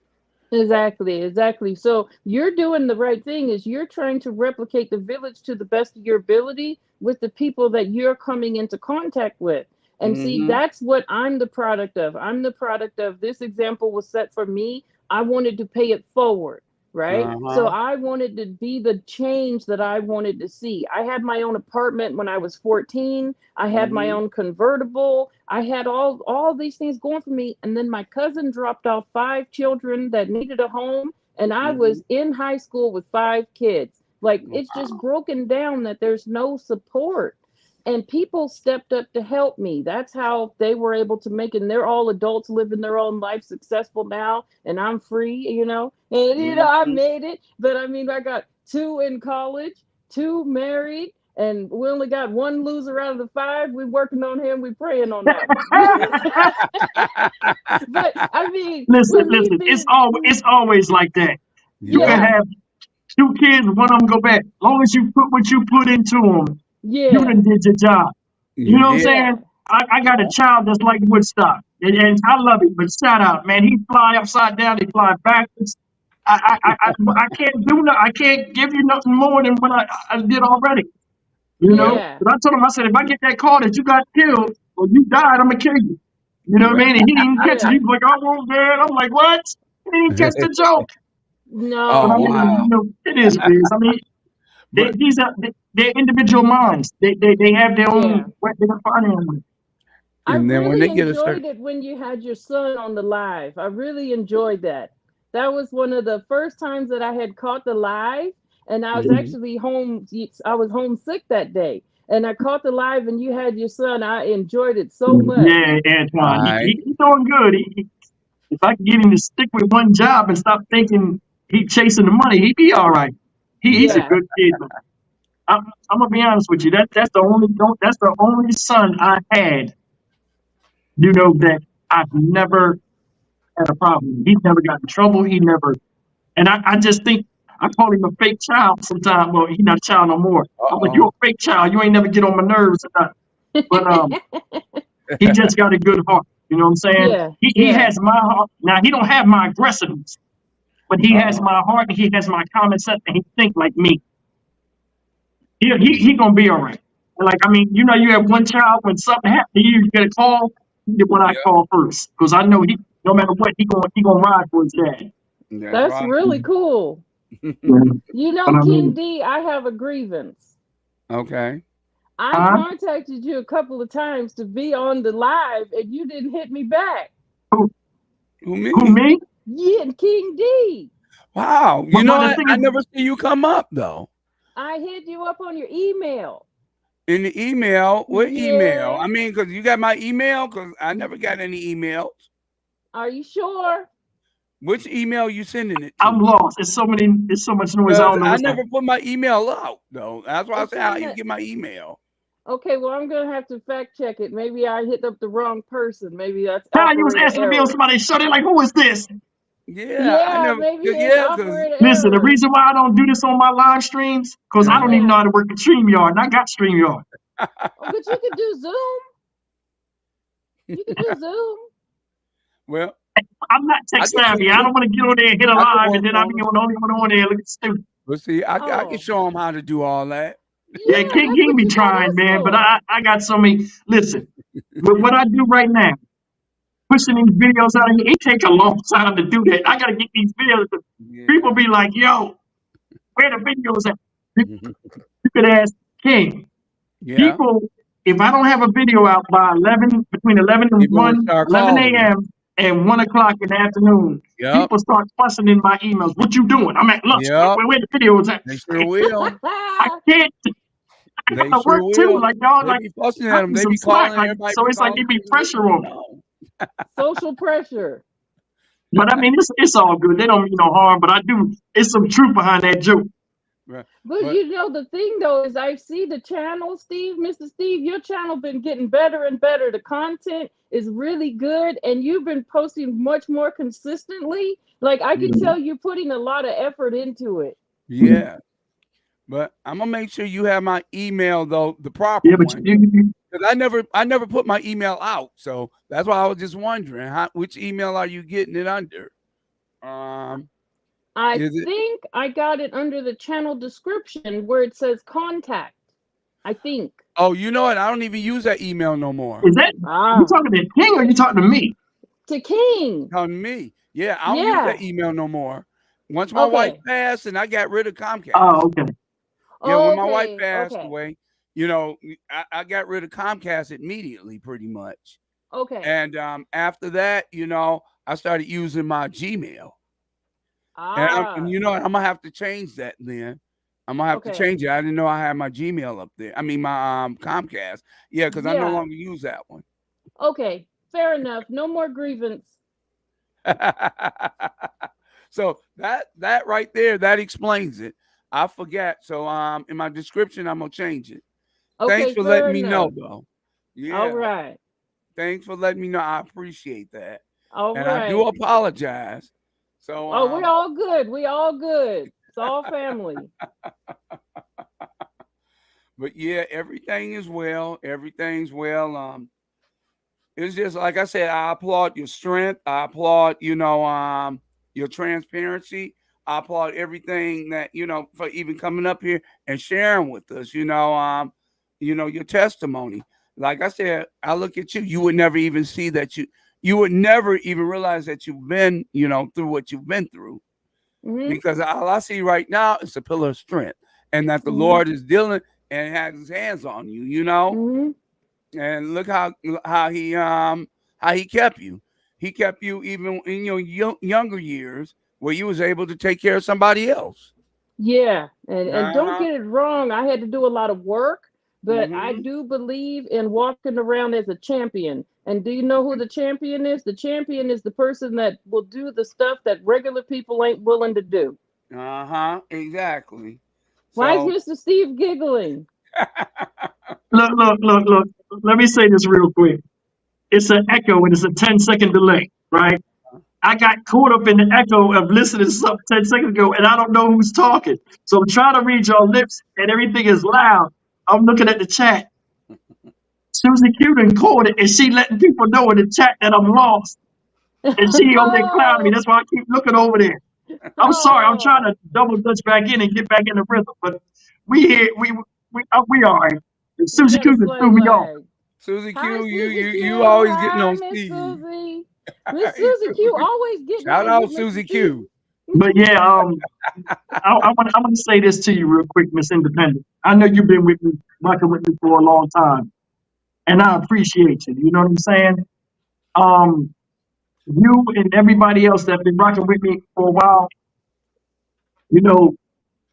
Exactly. So you're doing the right thing is you're trying to replicate the village to the best of your ability with the people that you're coming into contact with. And see, Mm-hmm. that's what I'm the product of. I'm the product of this example was set for me. I wanted to pay it forward, right? So Uh-huh. I wanted to be the change that I wanted to see. I had my own apartment when I was 14. I had my Mm-hmm. own convertible. I had all these things going for me. And then my cousin dropped off 5 children that needed a home. And I Mm-hmm. was in high school with 5 kids. Like it's just Wow. broken down that there's no support. And people stepped up to help me. That's how they were able to make it. And they're all adults living their own life, successful now, and I'm free. And I Mm-hmm. made it. But I mean, I got 2 in college, 2 married, and we only got 1 loser out of the 5. We're working on him. We're praying on that one. But I mean, Listen, with me it's being, always like that. You can Yeah. yeah, have 2 kids, one of them go back. As long as you put what you put into them, you yeah, done did your job. You You know what I'm did. yeah, saying? I got a child that's like Woodstock, and I love it. But shout out, man. He fly upside down, he fly backwards. I can't do no, I can't give you nothing more than what I did already. Well, yeah, But I told him, I said, if I get that call that you got killed or you died, I'm gonna kill you. You know what I well. mean? And he didn't catch it. yeah. He was like, I won't, man. I'm like, what? He didn't catch the joke. But No, I Oh, mean, wow. it is what it is. I mean, But they're individual minds. They have their yeah. own way they're defining it. I and then when really they get a enjoyed certain, it when you had your son on the live. I really enjoyed that. That was one of the first times that I had caught the live, and I was Mhm. actually home. I was homesick that day, and I caught the live, and you had your son. I enjoyed it so much. Yeah, Antoine, Right. he's doing good. If I can get him to stick with one job and stop thinking he chasing the money, he'd be all right. He's a Yeah, good kid. But I'm gonna be honest with you. That's the only son I had. That I've never had a problem. He's never got in trouble. He never, and I just think I call him a fake child sometimes. Well, he's not a child no more. I'm like, Uh-oh. you're a fake child. You ain't never get on my nerves or nothing. But he just got a good heart. You know what I'm saying? yeah, He yeah. has my heart. Now he don't have my aggressiveness, but he has Uh-oh. my heart and he has my common sense and he think like me. He gonna be all right. And like I mean, you have one child when something happens to you, you get a call. He the one I Yeah, call first because I know he no matter what he gonna ride for his dad. that's That's right. really cool. Yeah. You But know, I King mean, D, I have a grievance. Okay. I huh? contacted you a couple of times to be on the live, and you didn't hit me back. Who Who who me? me? Yeah, King D. Wow. But the What? thing I is, never see you come up though. I hit you up on your email. In the email, what email? Yeah. I mean, because you got my email, because I never got any emails. Are you sure? Which email you sending it I'm to? lost. It's so much noise. I Because don't know I what's never happening. put my email out though. That's why I It's said, how in you the. get my email? Okay, well, I'm gonna have to fact check it. Maybe I hit up the wrong person. Maybe that's Now you was operator asking to be on error. somebody's show. They're like, who is this? Yeah, I Yeah, never. maybe it's Yeah, because operator Listen, the error. reason why I don't do this on my live streams, because I don't even know Yeah. how to work the StreamYard, and I got StreamYard. Oh, but you could do Zoom. You could do Zoom. well, I'm not I tech can show savvy. I you. don't want to get on there and hit a I can live, work and then I be on it. the only one on there looking stupid. But see, I can Oh, show them how to do all that. Yeah, yeah, King that's King what be you got trying, us man, but for. I got so many. Listen, what I do right now, pushing these videos out of here, it take a long time to do that. I got to get these videos. Yeah. People be like, yo, where the videos at? You could ask King. Yeah. People, if I don't have a video out by 11, between 11 and People will 1, start 11 calling you. a.m. and 1 o'clock in the afternoon, Yep. people start fussing in my emails. What you doing? I'm at lunch. Yep. Where the videos at? They sure will. I can't. I They gotta sure work too. will. Like y'all, They like be fussing at cut them. me They some be slack. calling Like everybody. so, it's like they be pressure on me. Social pressure. But I mean, it's all good. They don't mean no harm. But I do. It's some truth behind that joke. Right. But you know, the thing though is I see the channel, Steve, Mr. Steve, your channel been getting better and better. The content is really good and you've been posting much more consistently. Like I can tell you're putting a lot of effort into it. Yeah. But I'm gonna make sure you have my email though, the proper Yeah, but one. you, Because I never put my email out. So that's why I was just wondering which email are you getting it under? I Is it- think I got it under the channel description where it says contact. I think. Oh, you know what? I don't even use that email no more. is that you talking to King or you talking to me? To King. Telling me. Yeah, I don't use that email no more. Once my Okay. wife passed and I got rid of Comcast. Oh, okay. Yeah, when my wife Okay, passed okay. away, you know, I got rid of Comcast immediately, pretty much. Okay. And after that, you know, I started using my Gmail. And you know what? I'm gonna have to change that then. I'm gonna have to Okay. change it. I didn't know I had my Gmail up there. I mean my Comcast. Yeah, because I no Yeah. longer use that one. Okay. Fair enough. No more grievance. So that right there, that explains it. I forgot. So in my description, I'm gonna change it. Okay. Thanks for fair letting me know enough. though. Yeah. All right. Thanks for letting me know. I appreciate that. All And right. I do apologize. So Oh, we all good. We all good. It's all family. but yeah, everything is well. Everything's well. It's just like I said, I applaud your strength. I applaud, you know, your transparency. I applaud everything that, you know, for even coming up here and sharing with us, you know, your testimony. Like I said, I look at you, you would never even see that you would never even realize that you've been, you know, through what you've been through. Mhm. Because all I see right now is a pillar of strength, and that the Mhm. Lord is dealing and has his hands on you, you know. Mhm. And look how he kept you. He kept you even in your younger years where you was able to take care of somebody else. Yeah. And don't Uh-huh. get it wrong. I had to do a lot of work, but I Mhm. do believe in walking around as a champion. And do you know who the champion is? The champion is the person that will do the stuff that regular people ain't willing to do. Exactly. Why So is Mr. Steve giggling? Look. Let me say this real quick. It's an echo and it's a 10-second delay, right? I got caught up in the echo of listening to something 10 seconds ago and I don't know who's talking. So I'm trying to read your lips and everything is loud. I'm looking at the chat. Susie Q done called it and she letting people know in the chat that I'm lost. And she over there clowning me. That's why I keep looking over there. I'm sorry. I'm trying to double dutch back in and get back in the rhythm. But we here. We all right. And Susie You got Q a just slight threw me off. lag. Susie Hi, Q, Susie Q. you always getting Hi, on Miss Steve. Susie. Miss Susie Q always getting Shout on out with Mr. Susie Steve. Q. But yeah, I want to say this to you real quick, Miss Independent. I know you've been with me, working with me for a long time, and I appreciate you. You know what I'm saying? You and everybody else that's been rocking with me for a while. You know,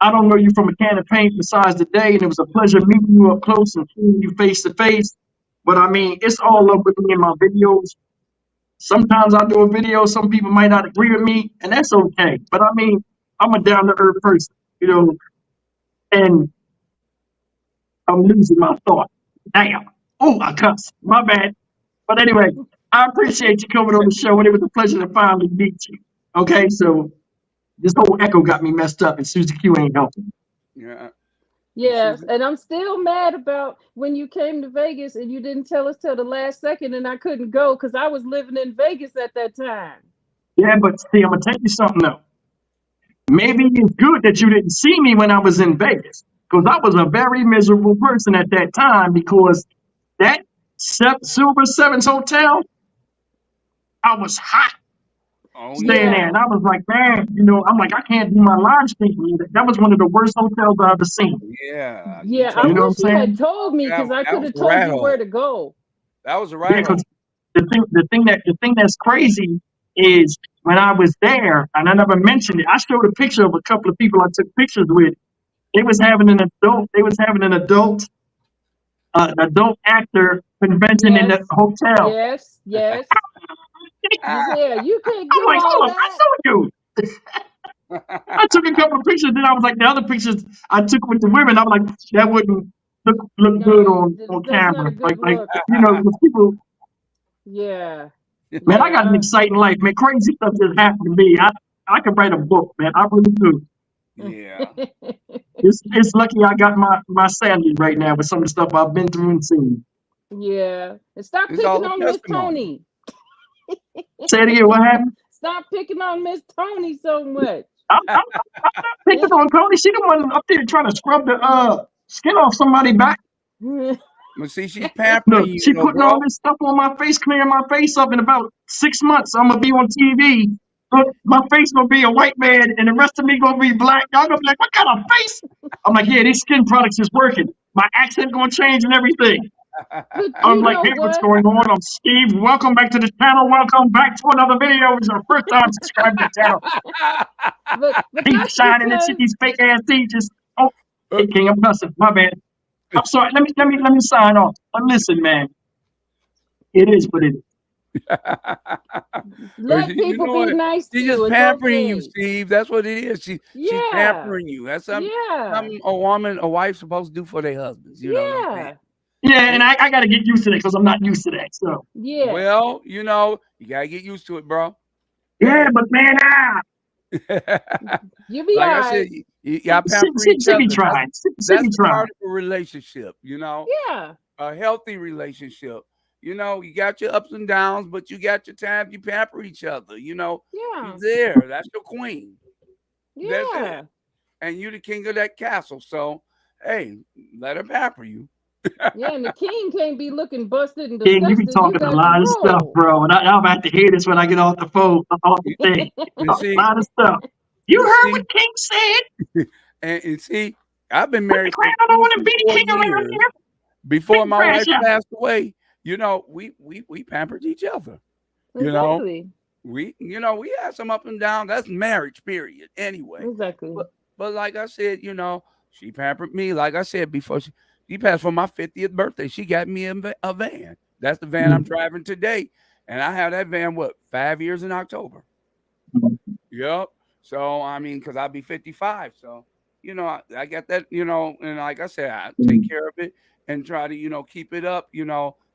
I don't know you from a can of paint besides today, and it was a pleasure meeting you up close and seeing you face to face. But I mean, it's all up with me in my videos. Sometimes I do a video, some people might not agree with me, and that's okay. But I mean, I'm a down to earth person, you know, and I'm losing my thought. Damn. Oh, I cuss. My bad. But anyway, I appreciate you coming on the show, and it was a pleasure to finally meet you. Okay, so this whole echo got me messed up, and Susie Q ain't helping. Yeah. Yes, Susie. and I'm still mad about when you came to Vegas and you didn't tell us till the last second, and I couldn't go because I was living in Vegas at that time. Yeah, but see, I'm gonna tell you something though. Maybe it's good that you didn't see me when I was in Vegas, because I was a very miserable person at that time. Because that Silver Sevens Hotel, I was hot. Oh staying there. Yeah. And I was like, man, I'm like, I can't do my live streaming. That was one of the worst hotels I've ever seen. yeah. Yeah, I You know what I'm wish you had saying? told me That, because I that could was have a told rat you where hole. to go. That was a Yeah, rat hole. because the thing that's crazy is when I was there, and I never mentioned it, I showed a picture of a couple of people I took pictures with. They was having an adult actor convention in the Yes, hotel. yes, yes. Ah. Yeah, you can't I'm do like, all hold up, I that. saw you. I took a couple of pictures, then I was like, the other pictures I took with the women, I'm like, that wouldn't look good No, on that's not camera. a good Like look. the people, Yeah, man, I got an yeah. exciting life, man. Crazy stuff just happened to me. I could write a book, man. I really do. Yeah. It's lucky I got my sanity right now with some of the stuff I've been through and seen. Yeah. And stop It's all picking a on Miss testimony. Tony. Say it again, what happened? Stop picking on Miss Tony so much. I'm not picking on Tony. She the one up there trying to scrub the skin off somebody's back. But see, she's pampering Look, you, she putting all bro. this stuff on my face, clearing my face up. In about 6 months, I'm gonna be on TV. Look, my face gonna be a white man, and the rest of me gonna be black. Y'all gonna be like, "What kind of face?" I'm like, "Yeah, these skin products is working. My accent gonna change and everything." But I'm you like, know "Hey, what's what? going on? I'm Steve. Welcome back to the channel. Welcome back to another video. If it's your first time subscribing to the channel." But He's that's shining and shit. because These fake ass teachers. Oh, hey, King, I'm cussing. My bad. I'm sorry. Let me sign off. But listen, man, it is what it is. let You people know be what? nice to She's you. just It's pampering you, okay. Steve. That's what it is. She's Yeah. pampering you. That's something Yeah. a wife's supposed to do for their husbands. You know what I'm saying? Yeah. Yeah, and I got to get used to that because I'm not used to that. So Yeah. Well, you gotta get used to it, bro. yeah, Hey. but man, You be Like I alright. said, y'all pamper each she other. be trying. She That's be a part trying. of a relationship, Yeah. a healthy relationship. You got your ups and downs, but you got your times you pamper each other. Yeah. You're there. That's your queen. That's Yeah. it. And you the king of that castle. So, hey, let her pamper you. Yeah, and the king can't be looking busted and King, you be disgusted. You talking a got to lot of stuff, roll. bro. And I'm about to hear this when I get off the phone, off the thing. And A see, lot of stuff. You and heard see, what King said? and see, I've been Put the married for crown on and be the 24 king around years. here. Before Big my crash wife out. passed away, we pampered each other. Exactly. We had some up and down. That's marriage, period. Anyway. Exactly. But like I said, she pampered me. Like I said before, she passed for my 50th birthday. She got me a van. That's the van I'm driving today. And I have that van, 5 years in October. Yep. So, I mean, because I'll be 55. So, I got that, and like I said, I take care of it and try to, keep it up,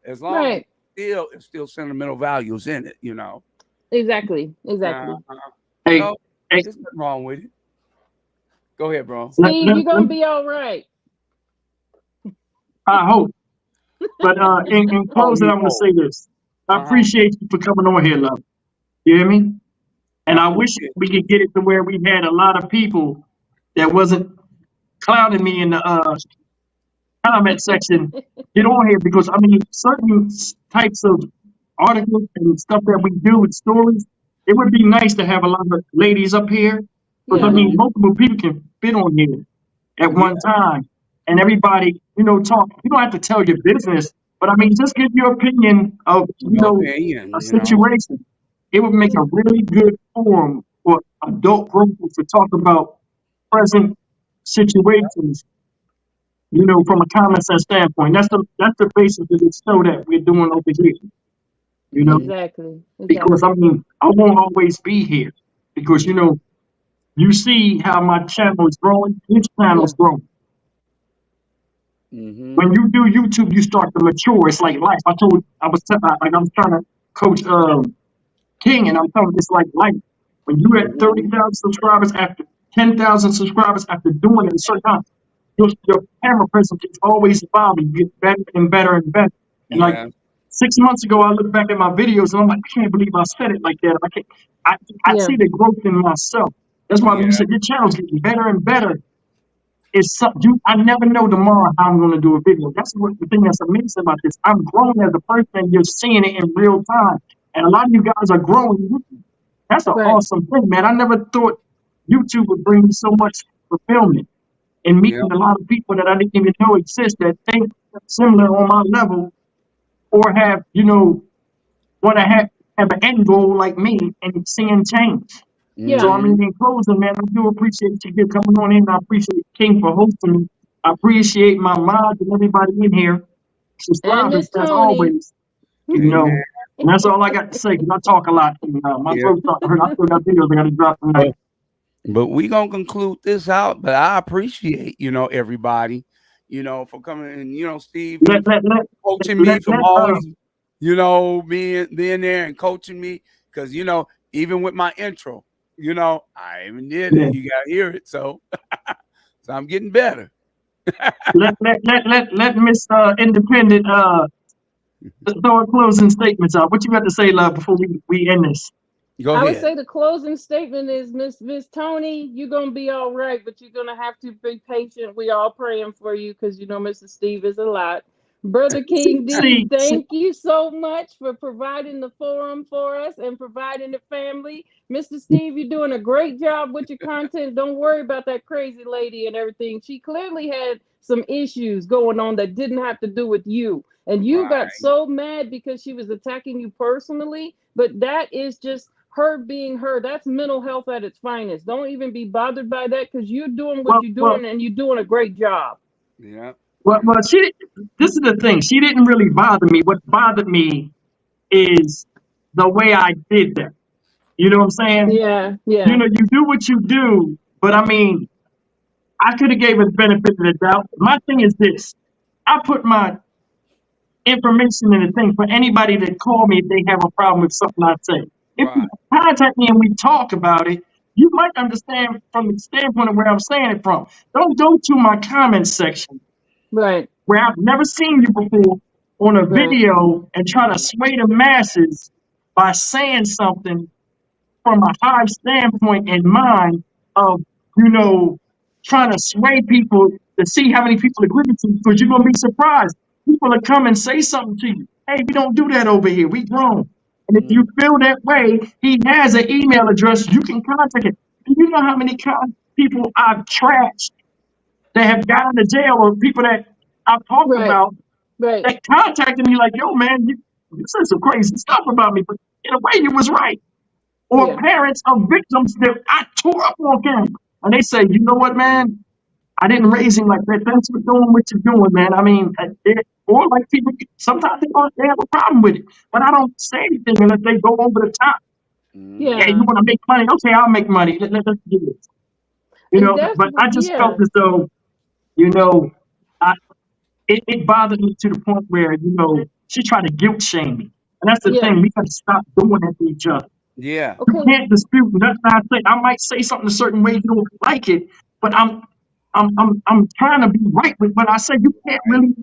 as long Right. as it's still sentimental values in it, Exactly. Exactly. Hey, So, hey, there's nothing wrong with it. Go ahead, bro. Steve, you're going to be all right. I hope. But in closing, I'm going to say this. I appreciate you for coming on here, love. You hear me? And I wish we could get it to where we had a lot of people that wasn't clouding me in the comment section get on here, because I mean certain types of articles and stuff that we do with stories, it would be nice to have a lot of ladies up here, because I Yeah. mean multiple people can fit on here at one time, and everybody talk. You don't have to tell your business, but I mean just give your opinion of Opinion, a situation. It would make a really good forum for adult groups to talk about present situations, from a common sense standpoint. That's the basis of this show that we're doing over here. Exactly. Because I mean, I won't always be here, because you see how my channel is growing. Each channel is growing. When you do YouTube, you start to mature. It's like life. I'm trying to coach King, and I'm telling you, it's like life. When you at 30,000 subscribers, after 10,000 subscribers, after doing it a certain time, your camera presence is always evolving. You get better and better and better. And like 6 months ago, I look back at my videos and I'm like, I can't believe I said it like that. I see the growth in myself. That's why when you said your channel's getting better and better, I never know tomorrow how I'm going to do a video. That's the thing that's amazing about this. I'm growing as a person, and you're seeing it in real time. And a lot of you guys are growing with me. That's an Right. awesome thing, man. I never thought YouTube would bring me so much fulfillment and Yeah. meeting a lot of people that I didn't even know exist that think similar on my level or have, want to have an end goal like me and seeing change. Yeah. So, I Mhm. mean, in closing, man, I do appreciate you here coming on in. I appreciate King for hosting me. I appreciate my mods and everybody in here. And Subscribers, Miss as Tony. always, Amen. and that's all I got to say, 'cause I talk a lot. And, my Yeah. throat's starting to hurt. I still got videos I got to drop tonight. But we gonna conclude this out. But I appreciate, everybody, for coming and Steve, you Let, coaching me let, from let, always, being there and coaching me. Because even with my intro, I even did Yeah. it. You gotta hear it. So so I'm getting better. let Miss Independent throw a closing statements out. What you got to say, love, before we end this? Go I would ahead. say the closing statement is Miss Tony, you're gonna be all right, but you're gonna have to be patient. We all praying for you because Mr. Steve is a lot. Brother King D, See, thank you so much for providing the forum for us and providing the family. Mr. Steve, you're doing a great job with your content. Don't worry about that crazy lady and everything. She clearly had some issues going on that didn't have to do with you. And you got Right. so mad because she was attacking you personally, but that is just her being her. That's mental health at its finest. Don't even be bothered by that because you're doing what well, you're well, doing and you're doing a great job. Yeah. well, this is the thing. She didn't really bother me. What bothered me is the way I did that. You know what I'm saying? Yeah, yeah. You do what you do, but I mean, I could have gave her the benefit of the doubt. My thing is this: I put my information in the thing for anybody that call me if they have a problem with something I say. If Right. you contact me and we talk about it, you might understand from the standpoint of where I'm saying it from. Don't go to my comment section Right. where I've never seen you before on a Right. video and try to sway the masses by saying something from a high standpoint in mind of, trying to sway people to see how many people agree with you, because you're going to be surprised. People will come and say something to you. Hey, we don't do that over here. We grown. And if you feel that way, he has an email address. You can contact him. Do you know how many people I've trashed that have gotten to jail, or people that I've talked Right. about Right. that contacted me like, yo, man, you said some crazy stuff about me, but in a way you was right. Or Yeah. parents of victims that I tore up on camera. And they say, you know what, man? I didn't raise him like that. Thanks for doing what you're doing, man. I mean, or like people, sometimes they have a problem with it. But I don't say anything unless they go over the top. Yeah. Yeah, you want to make money? Okay, I'll make money. Let's do this. And that's But I just yeah. felt as though, it bothered me to the point where, she tried to guilt shame me. And that's the Yeah. thing. We got to stop doing that to each other. Yeah. You Okay. can't dispute nothing I say. I might say something a certain way, you don't like it, but I'm trying to be right with what I say. You can't really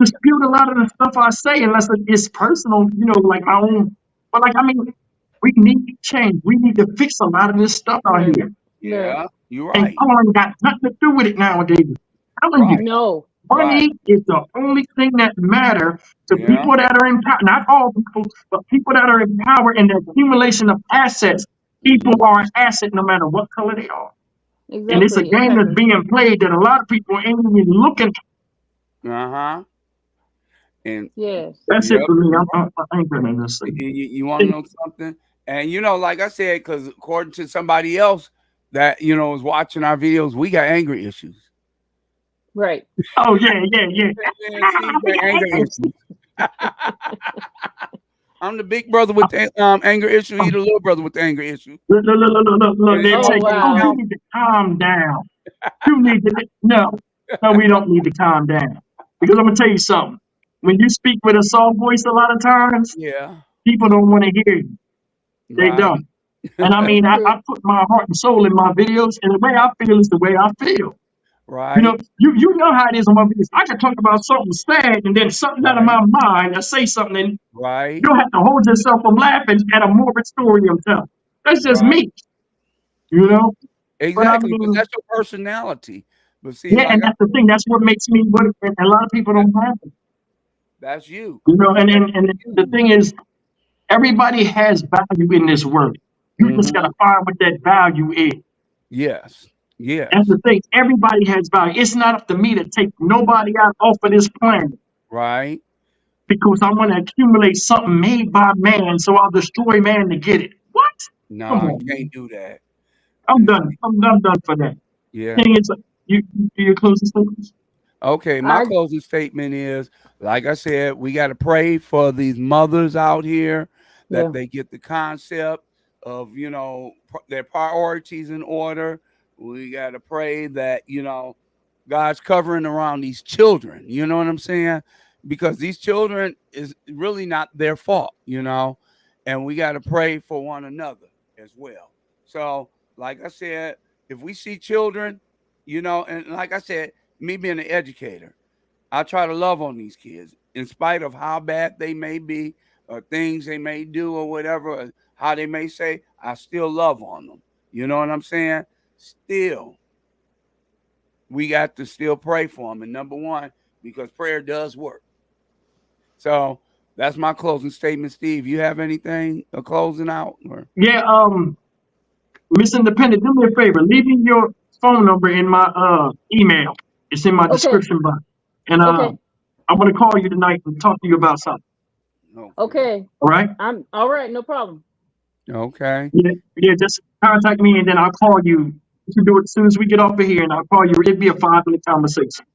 dispute a lot of the stuff I say unless it's personal, like my own. But like, I mean, we need to change. We need to fix a lot of this stuff out Right. here. Yeah. You're And right. color ain't got nothing to do with it nowadays. I'm telling you, No. money is the only thing that matter to Yeah. people that are in power. Not all people, but people that are in power and the accumulation of assets. People are an asset no matter what color they are. Exactly. And it's a game that's being played that a lot of people ain't even looking. Uh-huh. And Yes. That's Yep. it for me. I ain't gonna just say. you want to know something? And like I said, because according to somebody else that is watching our videos, we got anger issues. Right. Oh yeah. Man, Steve got anger issues. I'm the big brother with the anger issue. He the little brother with the anger issue. Look. They're Oh, taking. wow. You need to calm down. You need to. No, we don't need to calm down. Because I'm gonna tell you something. When you speak with a soft voice, a lot of times Yeah. people don't want to hear you. They Right. don't. And I mean, I put my heart and soul in my videos, and the way I feel is the way I feel. Right. You know how it is on my videos. I can talk about something sad and then something out of my mind. I say something, and Right. you don't have to hold yourself from laughing at a morbid story I'm telling. That's just Right. me. But I Exactly. But mean, that's your personality. But see, yeah, and that's the thing. That's what makes me what and a lot of people don't have it. that's you. And the thing is, everybody has value in this world. You just gotta find what that value is. Yes. Yes. That's the thing. Everybody has value. It's not up to me to take nobody out off of this planet Right. because I want to accumulate something made by man, so I'll destroy man to get it. What? No, Come you on, man. can't do that. I'm done. I'm done for that. Yeah. Thing is, you do your closing statements. Okay, my I closing statement is, like I said, we got to pray for these mothers out here that yeah. they get the concept of, their priorities in order. We got to pray that, God's covering around these children. You know what I'm saying? Because these children is really not their fault, and we got to pray for one another as well. So, like I said, if we see children, and like I said, me being an educator, I try to love on these kids in spite of how bad they may be or things they may do or whatever, or how they may say, I still love on them. You know what I'm saying? Still, we got to still pray for them. And number one, because prayer does work. So that's my closing statement. Steve, you have anything closing out? Or? Yeah, Miss Independent, do me a favor. Leave me your phone number in my email. It's in my Okay. description box. And Okay. I'm gonna call you tonight and talk to you about something. Okay. All right? I'm all right. No problem. Okay. Yeah, just contact me and then I'll call you. You can do it as soon as we get off of here and I'll call you. It'd be a 5-minute conversation.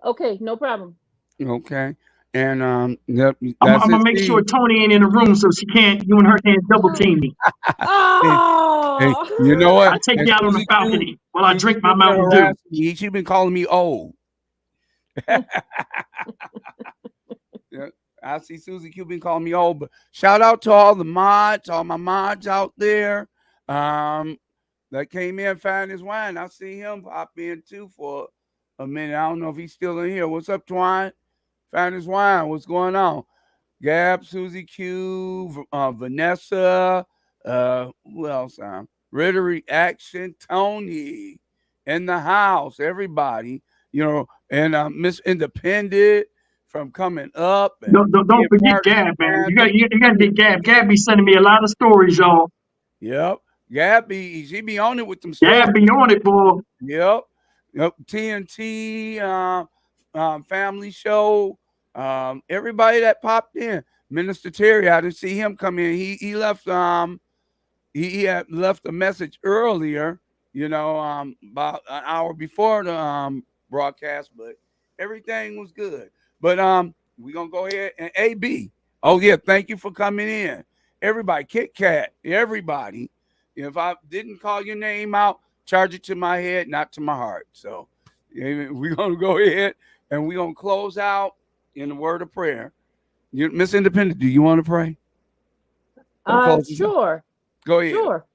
Okay. No problem. Okay. And yep, I'm that's gonna it, make Steve. sure Tony ain't in the room so you and her can't double team me. Hey, Oh. you know what? I take And you out on the Susie Q, balcony while I Susie drink my Q been Mountain Dew. harassing me. She been calling me old. Yeah, I see Susie Q been calling me old, but shout out to all the mods, all my mods out there. That came in, found his wine. I see him pop in too for a minute. I don't know if he's still in here. What's up, Twine? Found his wine. What's going on? Gab, Susie Q, Vanessa, who else? Ritter Action, Tony in the house, everybody, and Miss Independent from coming up. And Don't forget Gab, man. You gotta get Gab. Gab be sending me a lot of stories, y'all. Yep. Gabby, she be on it with them stories. Gab be on it, boy. Yep. TNT, family show. Everybody that popped in. Minister Terry, I didn't see him come in. He left he had left a message earlier, about an hour before the broadcast, but everything was good. But we're gonna go ahead and AB. Oh yeah, thank you for coming in. Everybody, Kit Kat, everybody. If I didn't call your name out, charge it to my head, not to my heart. So we're gonna go ahead and we're gonna close out in the word of prayer. Miss Independent, do you want to pray? Sure. Go ahead. Sure.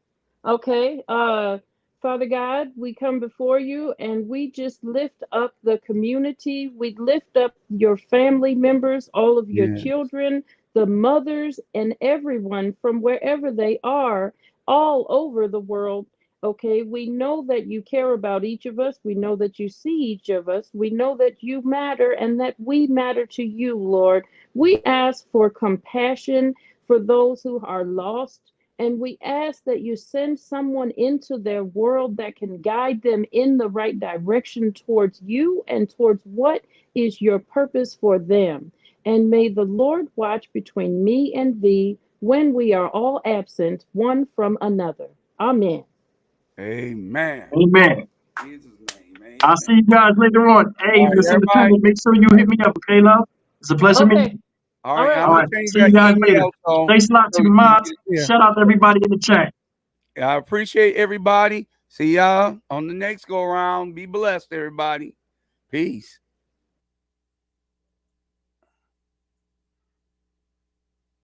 Okay. Father God, we come before you and we just lift up the community. We lift up your family members, all of your children, the mothers, and everyone from wherever they are, all over the world. Okay, we know that you care about each of us. We know that you see each of us. We know that you matter and that we matter to you, Lord. We ask for compassion for those who are lost. And we ask that you send someone into their world that can guide them in the right direction towards you and towards what is your purpose for them. And may the Lord watch between me and thee when we are all absent one from another. Amen. Amen. Amen. Jesus' name. Amen. I'll see you guys later on. Hey, All right, Miss Independent, make sure you hit me up, okay, love? It's a pleasure meeting you. All right. All I'm All gonna right. change See you that guys later. email. So Thanks a lot to the mods. Shout out to everybody in the chat. I appreciate everybody. See y'all on the next go around. Be blessed, everybody. Peace.